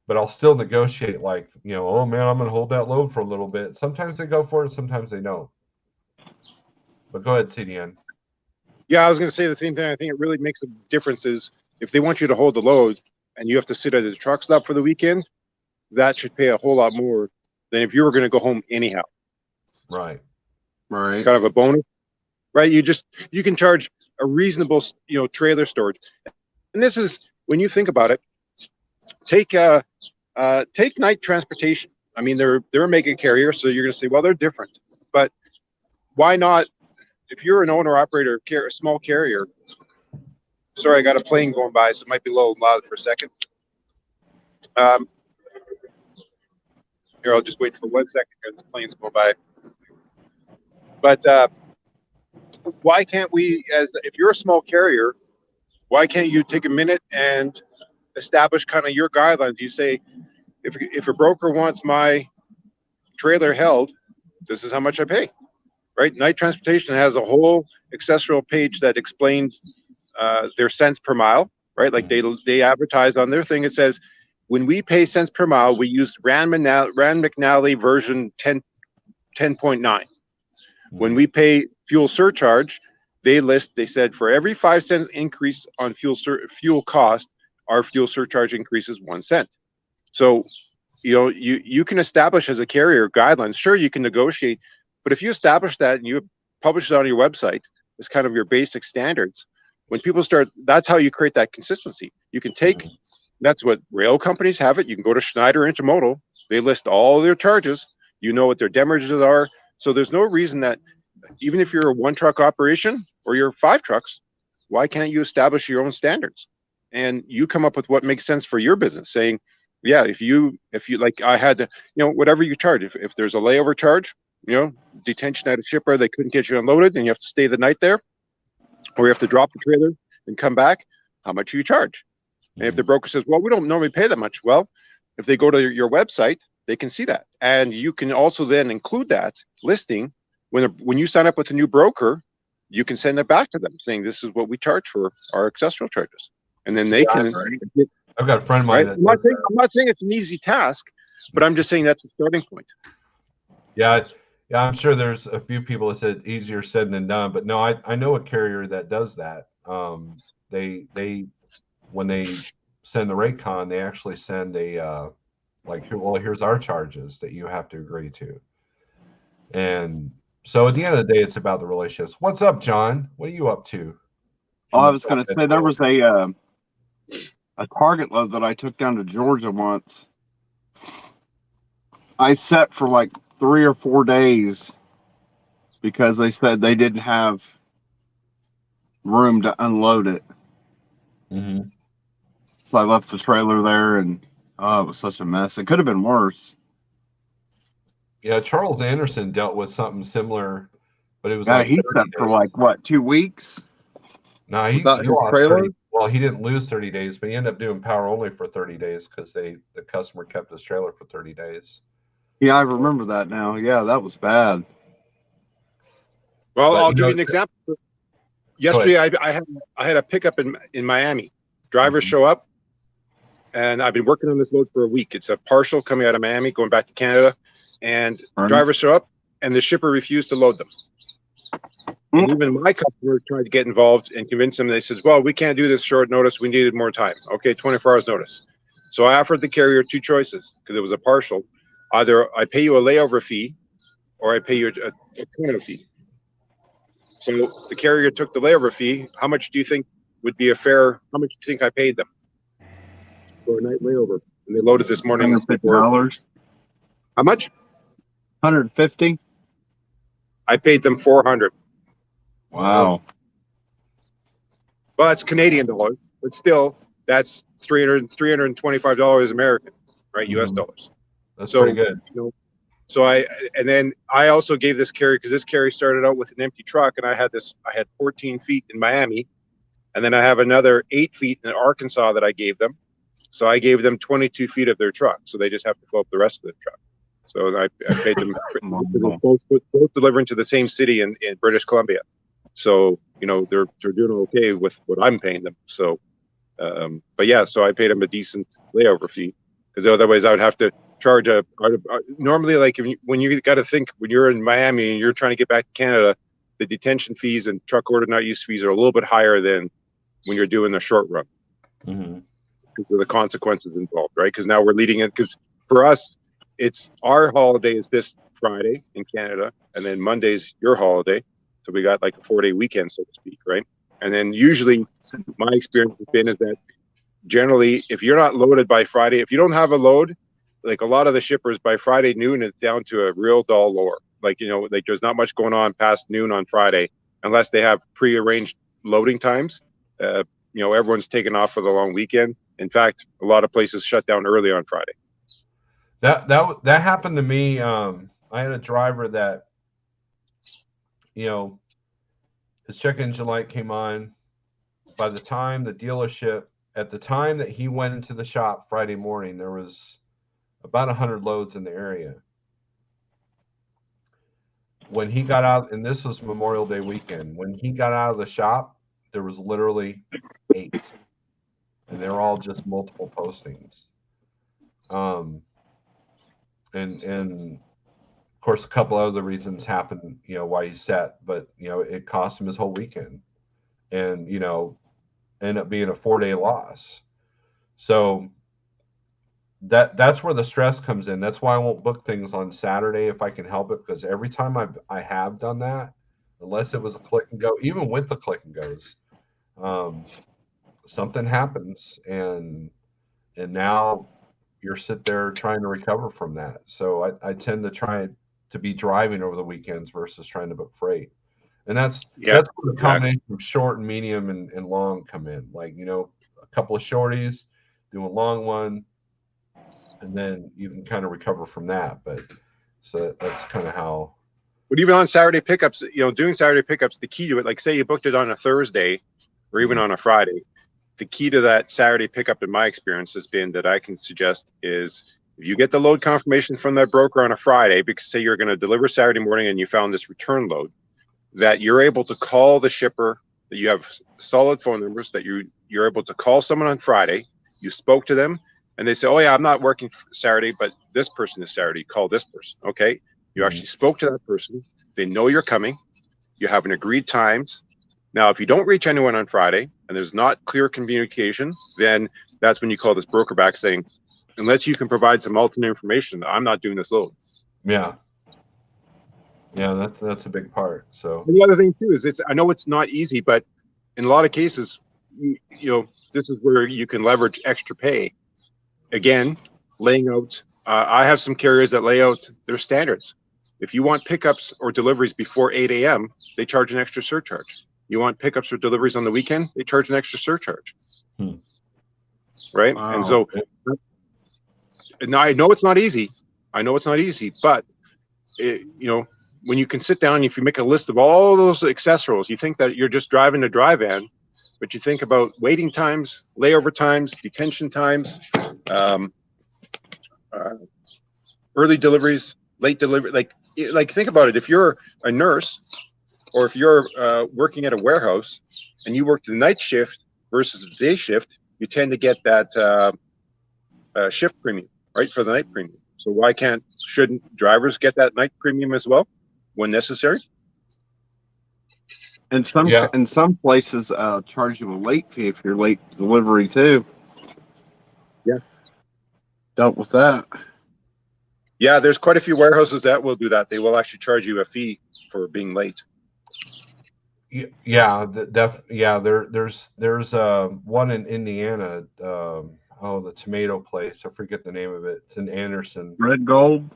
but I'll still negotiate, like, you know, oh man, I'm going to hold that load for a little bit. Sometimes they go for it, sometimes they don't. But go ahead, CDN. Yeah, I was going to say the same thing. I think it really makes a difference is if they want you to hold the load and you have to sit at the truck stop for the weekend, that should pay a whole lot more than if you were going to go home anyhow. Right. It's kind of a bonus, right? You can charge a reasonable, trailer storage. And this is, when you think about it, take Knight Transportation. I mean, they're a mega carrier, so you're going to say, well, they're different. But why not, if you're an owner operator, a small carrier? Sorry, I got a plane going by, so it might be a little loud for a second. Here, I'll just wait for 1 second here. The plane's going by. But why can't we, if you're a small carrier, why can't you take a minute and establish kind of your guidelines? You say, if a broker wants my trailer held, this is how much I pay, right? Knight Transportation has a whole accessorial page that explains their cents per mile, right? Like they advertise on their thing. It says, when we pay cents per mile, we use Rand McNally version 10.9. When we pay fuel surcharge, they said for every 5 cents increase on fuel cost, our fuel surcharge increases 1 cent. So, you can establish as a carrier guidelines. Sure, you can negotiate, but if you establish that and you publish it on your website as kind of your basic standards, when people start, that's how you create that consistency. You can take, that's what rail companies have it. You can go to Schneider Intermodal. They list all their charges. You know what their damages are. So there's no reason that even if you're a 1-truck operation or you're 5 trucks, why can't you establish your own standards? And you come up with what makes sense for your business, saying, yeah, if you like, I had to, whatever you charge, if there's a layover charge, detention at a shipper, they couldn't get you unloaded and you have to stay the night there, or you have to drop the trailer and come back, how much do you charge? And if the broker says, well, we don't normally pay that much, well, if they go to your website, they can see that. And you can also then include that listing when you sign up with a new broker. You can send it back to them saying, this is what we charge for our accessorial charges. And then they can I've got a friend of mine right? that I'm not does saying that. I'm not saying it's an easy task, but I'm just saying that's the starting point. Yeah, yeah, I'm sure there's a few people that said easier said than done, but no, I know a carrier that does that. They when they send the rate con, they actually send a like, well, here's our charges that you have to agree to. And so at the end of the day, it's about the relationships. What's up, John? What are you up to? Oh, In I the was going to flatbed say there world? was a target load that I took down to Georgia once. I set for like 3 or 4 days because they said they didn't have room to unload it. Mhm. So I left the trailer there, and oh, it was such a mess. It could have been worse. Yeah, Charles Anderson dealt with something similar, but it was Yeah, like he 30 set for days. like what, 2 weeks No, without he his lost trailer. 30. Well, he didn't lose 30 days, but he ended up doing power only for 30 days because the customer kept his trailer for 30 days. Yeah, I remember that now. Yeah, that was bad. Well, But I'll you give you know, an example. go ahead. Yesterday, I had a pickup in Miami. Drivers Mhm. show up, and I've been working on this load for a week. It's a partial coming out of Miami, going back to Canada, and Right. drivers show up, and the shipper refused to load them. And even my customer tried to get involved and convince them. They said, "Well, we can't do this short notice. We needed more time." Okay, 24 hours notice. So I offered the carrier two choices because it was a partial. Either I pay you a layover fee, or I pay you a turnover fee. So the carrier took the layover fee. How much do you think would be a fair? How much do you think I paid them for a night layover? And they loaded this morning for $150. how much? 150. I paid them 400. Wow. Well, it's Canadian dollars, but still, that's $325 American, right? US Mhm. dollars. That's So pretty good. you know, so and then I also gave this carrier because this carrier started out with an empty truck, and I had 14 feet in Miami, and then I have another 8 feet in Arkansas that I gave them. So I gave them 22 feet of their truck, so they just have to fill up the rest of the truck. So I paid them Wow. both delivering to the same city in British Columbia. So they're doing okay with what I'm paying them. So, but yeah, so I paid them a decent layover fee because otherwise I would have to charge normally, like when you got to think when you're in Miami and you're trying to get back to Canada, the detention fees and truck order not use fees are a little bit higher than when you're doing the short run Mhm. because of the consequences involved, right? Because now we're leading it. Because for us, it's our holiday is this Friday in Canada, and then Monday's your holiday. So we got like a 4-day weekend, so to speak, right? And then usually, my experience has been is that generally, if you're not loaded by Friday, if you don't have a load, like a lot of the shippers by Friday noon, it's down to a real dull lower. Like like there's not much going on past noon on Friday unless they have pre-arranged loading times. Everyone's taken off for the long weekend. In fact, a lot of places shut down early on Friday. That happened to me. I had a driver that, you know, his check engine light came on. By the time the dealership, at the time that he went into the shop Friday morning, there was about 100 loads in the area. When he got out, and this was Memorial Day weekend, when he got out of the shop, there was literally 8, and they were all just multiple postings. And of course, a couple other reasons happened, why he set, but it cost him his whole weekend, and ended up being a 4-day loss. So that's where the stress comes in. That's why I won't book things on Saturday if I can help it, because every time I have done that, unless it was a click and go, even with the click and goes, something happens, and now you're sit there trying to recover from that. So I tend to try to be driving over the weekends versus trying to book freight. And that's Yeah, that's where the exactly. combination of short and medium and long come in. Like, a couple of shorties, do a long one, and then you can kind of recover from that. But so that's kind of how. But even on Saturday pickups, doing Saturday pickups, the key to it, like say you booked it on a Thursday or even on a Friday, the key to that Saturday pickup, in my experience, has been that I can suggest is if you get the load confirmation from that broker on a Friday, because say you're going to deliver Saturday morning and you found this return load, that you're able to call the shipper, that you have solid phone numbers, that you're able to call someone on Friday You spoke to them, and they say, "Oh yeah, I'm not working Saturday, but this person is Saturday. Call this person." Okay, you actually spoke to that person. They know you're coming. You have an agreed times. Now, if you don't reach anyone on Friday and there's not clear communication, then that's when you call this broker back saying, "Unless you can provide some alternate information, I'm not doing this load." Yeah. Yeah, that's a big part. So And the other thing too is I know it's not easy, but in a lot of cases, you know, this is where you can leverage extra pay. Again, laying out. I have some carriers that lay out their standards. If you want pickups or deliveries before 8 a.m., they charge an extra surcharge. You want pickups or deliveries on the weekend, they charge an extra surcharge. Right? Wow. And so, now I know it's not easy. I know it's not easy, but when you can sit down, if you make a list of all those accessories, you think that you're just driving a dry van, but you think about waiting times, layover times, detention times, early deliveries, late delivery. Like think about it. If you're a nurse or if you're working at a warehouse and you work the night shift versus the day shift, you tend to get that shift premium, right, for the night premium. So shouldn't drivers get that night premium as well when necessary? And yeah, in some places charge you a late fee if you're late delivery too. Yeah. Dealt with that. Yeah, there's quite a few warehouses that will do that. They will actually charge you a fee for being late. yeah, there's one in Indiana. The tomato place. I forget the name of it. It's in Anderson. Red Gold.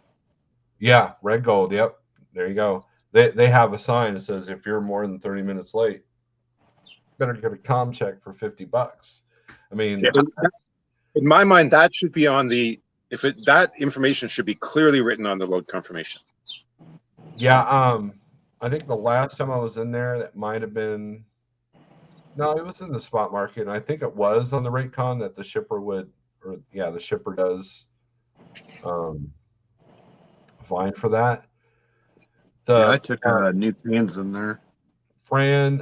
Yeah, Red Gold. Yep, there you go. They have a sign that says if you're more than 30 minutes late, better get a com check for $50. I mean, In my mind, that should be on that information should be clearly written on the load confirmation. yeah. I think the last time I was in there, that might have been. No, it was in the spot market, and I think it was on the rate con that the shipper the shipper does fine for that. I took new cans in there. Fran,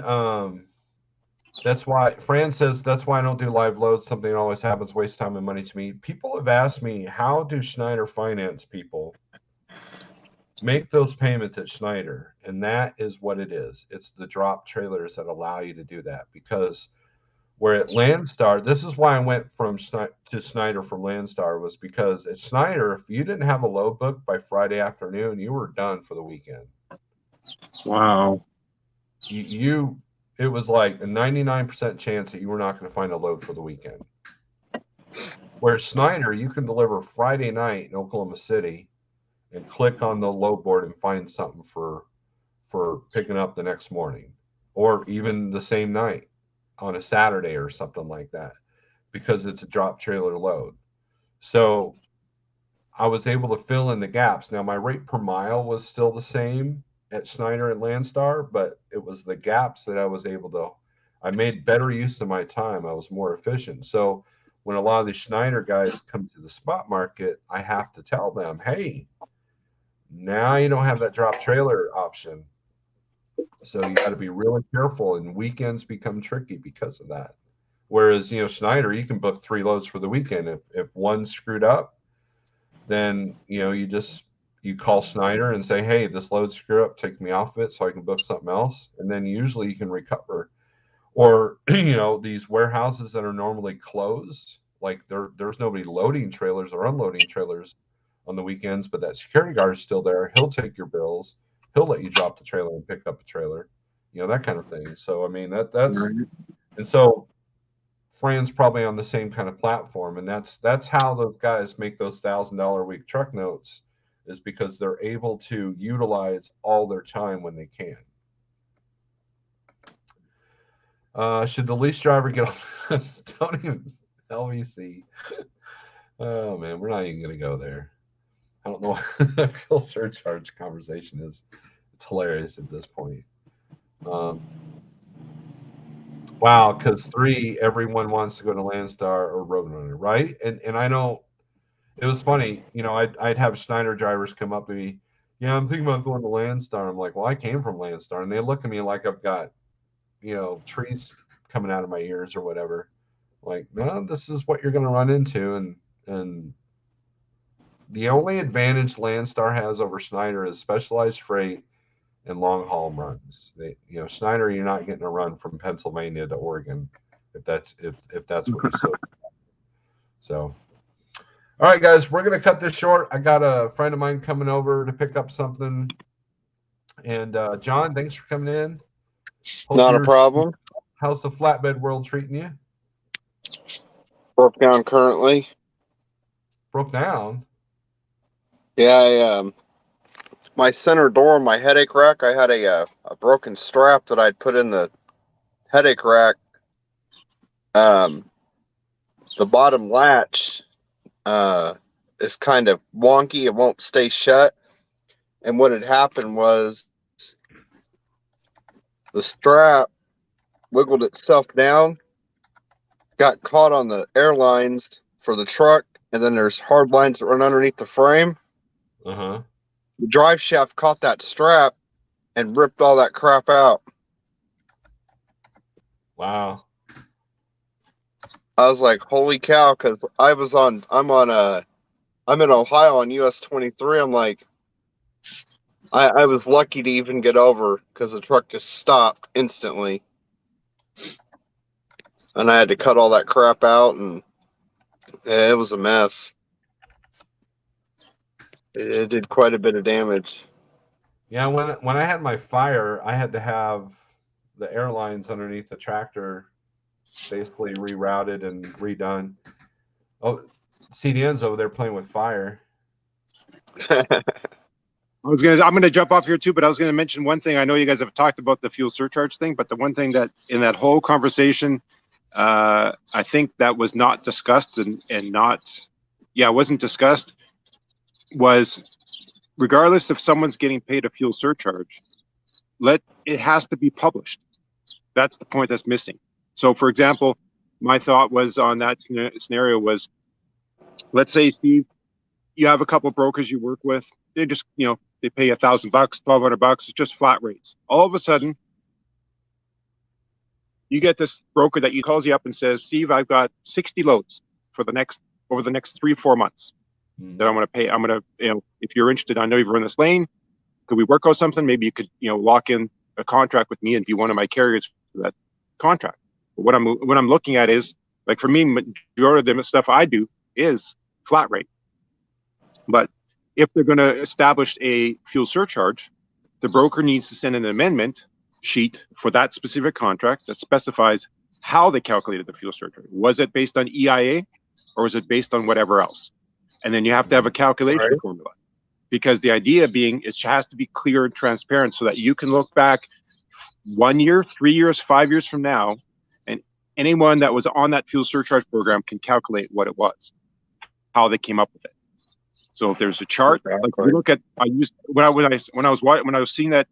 that's why Fran says that's why I don't do live loads. Something always happens, waste time and money to me. People have asked me, how do Schneider finance people make those payments at Schneider? And that is what it is. It's the drop trailers that allow you to do that, because where at Landstar, this is why I went to Schneider from Landstar, was because at Schneider, if you didn't have a load book by Friday afternoon, you were done for the weekend. Wow. It was like a 99% chance that you were not going to find a load for the weekend. Where Schneider, you can deliver Friday night in Oklahoma City and click on the load board and find something for picking up the next morning, or even the same night on a Saturday or something like that, because it's a drop trailer load. So I was able to fill in the gaps. Now my rate per mile was still the same at Schneider and Landstar, but it was the gaps that I made better use of my time. I was more efficient. So when a lot of these Schneider guys come to the spot market, I have to tell them, hey, now you don't have that drop trailer option. So you got to be really careful, and weekends become tricky because of that. Whereas, Schneider, you can book 3 loads for the weekend. If one's screwed up, then, you call Schneider and say, hey, this load screwed up, take me off of it so I can book something else. And then usually you can recover. Or, these warehouses that are normally closed, like there's nobody loading trailers or unloading trailers on the weekends, but that security guard is still there. He'll take your bills. He'll let you drop the trailer and pick up a trailer, that kind of thing. So, I mean, that's, and so Fran's probably on the same kind of platform, and that's how those guys make those $1,000 a week truck notes, is because they're able to utilize all their time when they can. Should the lease driver get off? Don't even LVC. Oh man, we're not even gonna go there. I don't know. I feel surcharge conversation it's hilarious at this point. Wow, because 3, everyone wants to go to Landstar or Roadrunner, right? And I know it was funny. I'd have Schneider drivers come up to me. Yeah, I'm thinking about going to Landstar. I'm like, well, I came from Landstar, and they look at me like I've got trees coming out of my ears or whatever. Like, no, this is what you're going to run into, and the only advantage Landstar has over Schneider is specialized freight and long haul runs. Schneider, you're not getting a run from Pennsylvania to Oregon if that's what you so. All right, guys, we're gonna cut this short. I got a friend of mine coming over to pick up something, and John, thanks for coming in. Not a problem. How's the flatbed world treating you? Broke down currently. Broke down? Yeah, my center door on my headache rack, I had a broken strap that I'd put in the headache rack. The bottom latch is kind of wonky. It won't stay shut. And what had happened was the strap wiggled itself down, got caught on the airlines for the truck, and then there's hard lines that run underneath the frame. Uh-huh. The drive shaft caught that strap and ripped all that crap out. Wow. I was like, holy cow, because I'm in Ohio on US 23. I'm like, I was lucky to even get over because the truck just stopped instantly. And I had to cut all that crap out, and it was a mess. It did quite a bit of damage. Yeah, when I had my fire, I had to have the airlines underneath the tractor basically rerouted and redone. Oh, CDN's over there playing with fire. I'm gonna jump off here too, but I was gonna mention one thing. I know you guys have talked about the fuel surcharge thing, but the one thing that in that whole conversation, I think that was not discussed wasn't discussed, was regardless if someone's getting paid a fuel surcharge, it has to be published. That's the point that's missing. So, for example, my thought was on that scenario was, let's say, Steve, you have a couple brokers you work with. They just, they pay $1,000, $1,200. It's just flat rates. All of a sudden, you get this broker that calls you up and says, Steve, I've got 60 loads over the next 3 or 4 months that I'm going to pay. I'm going to, if you're interested, I know you've run this lane. Could we work out something? Maybe you could, lock in a contract with me and be one of my carriers for that contract. But what I'm looking at is, like, for me, majority of the stuff I do is flat rate. But if they're going to establish a fuel surcharge, the broker needs to send an amendment sheet for that specific contract that specifies how they calculated the fuel surcharge. Was it based on EIA or was it based on whatever else? And then you have to have a calculation formula, because the idea being it has to be clear and transparent so that you can look back 1 year, 3 years, 5 years from now, and anyone that was on that fuel surcharge program can calculate what it was, how they came up with it. So if there's a chart, like you look at, when I was seeing that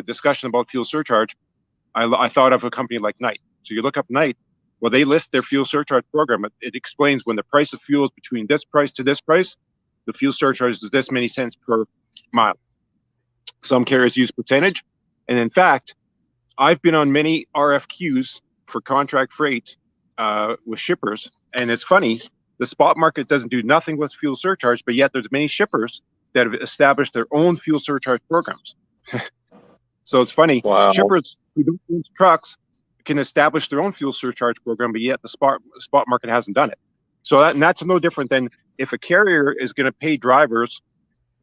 discussion about fuel surcharge, I thought of a company like Knight. So you look up Knight. Well, they list their fuel surcharge program. It explains when the price of fuel is between this price to this price, the fuel surcharge is this many cents per mile. Some carriers use percentage. And in fact, I've been on many RFQs for contract freight with shippers. And it's funny, the spot market doesn't do nothing with fuel surcharge, but yet there's many shippers that have established their own fuel surcharge programs. So it's funny, shippers who don't use trucks can establish their own fuel surcharge program, but yet the spot market hasn't done it. So that's no different than if a carrier is going to pay drivers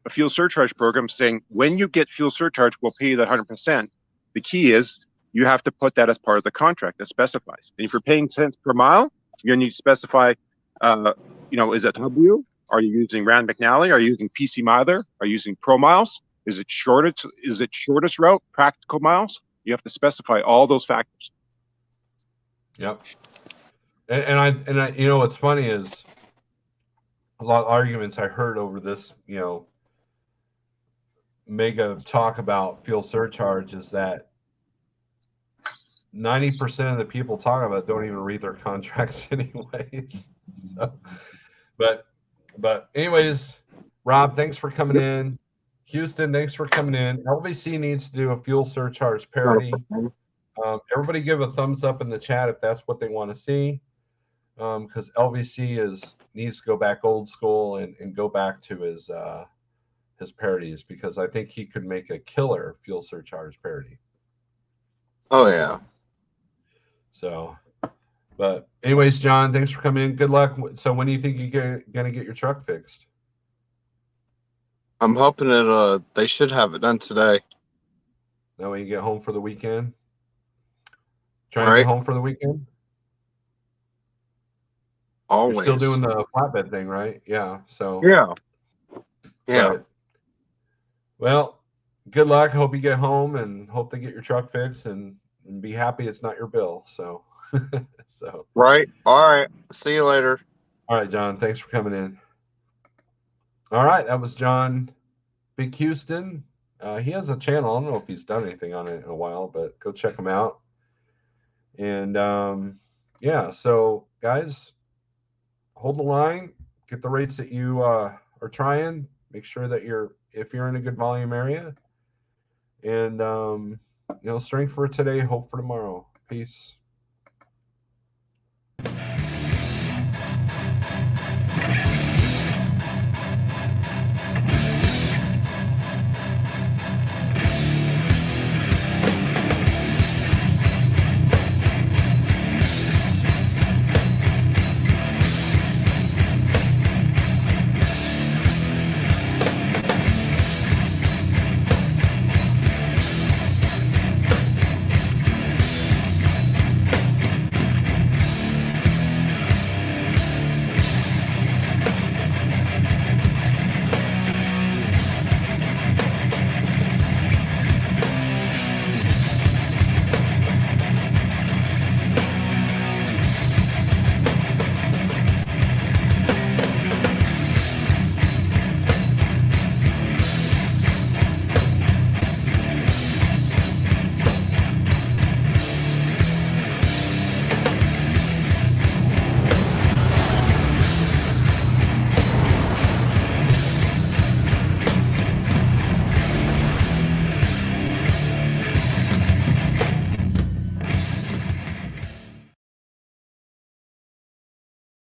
a fuel surcharge program saying, when you get fuel surcharge, we'll pay you the 100%. The key is you have to put that as part of the contract that specifies. And if you're paying cents per mile, you're going to need to specify, is it hub wheel? Are you using Rand McNally? Are you using PC Miler? Are you using Pro Miles? Is it shortest route, practical miles? You have to specify all those factors. Yep. And I what's funny is a lot of arguments I heard over this, mega talk about fuel surcharge is that 90% of the people talking about it don't even read their contracts anyways. So, but anyways, Rob, thanks for coming in. Houston, thanks for coming in. LVC needs to do a fuel surcharge parity. Everybody give a thumbs up in the chat if that's what they want to see. because LVC needs to go back old school and go back to his parodies, because I think he could make a killer fuel surcharge parody. Oh yeah. So, but anyways, John, thanks for coming in. Good luck. So when do you think you're gonna get your truck fixed? I'm hoping that they should have it done today. That way you get home for the weekend. Try and Right? get home for the weekend. Always. You're still doing the flatbed thing, right? Yeah. So Yeah. Yeah. But, well, good luck. Hope you get home and hope they get your truck fixed, and be happy it's not your bill. So, so Right. All right. See you later. all right, John. Thanks for coming in. All right, that was John Big Houston. He has a channel. I don't know if he's done anything on it in a while, but go check him out. And yeah, so guys, hold the line. Get the rates that you are trying. Make sure that if you're in a good volume area. And strength for today, hope for tomorrow. Peace.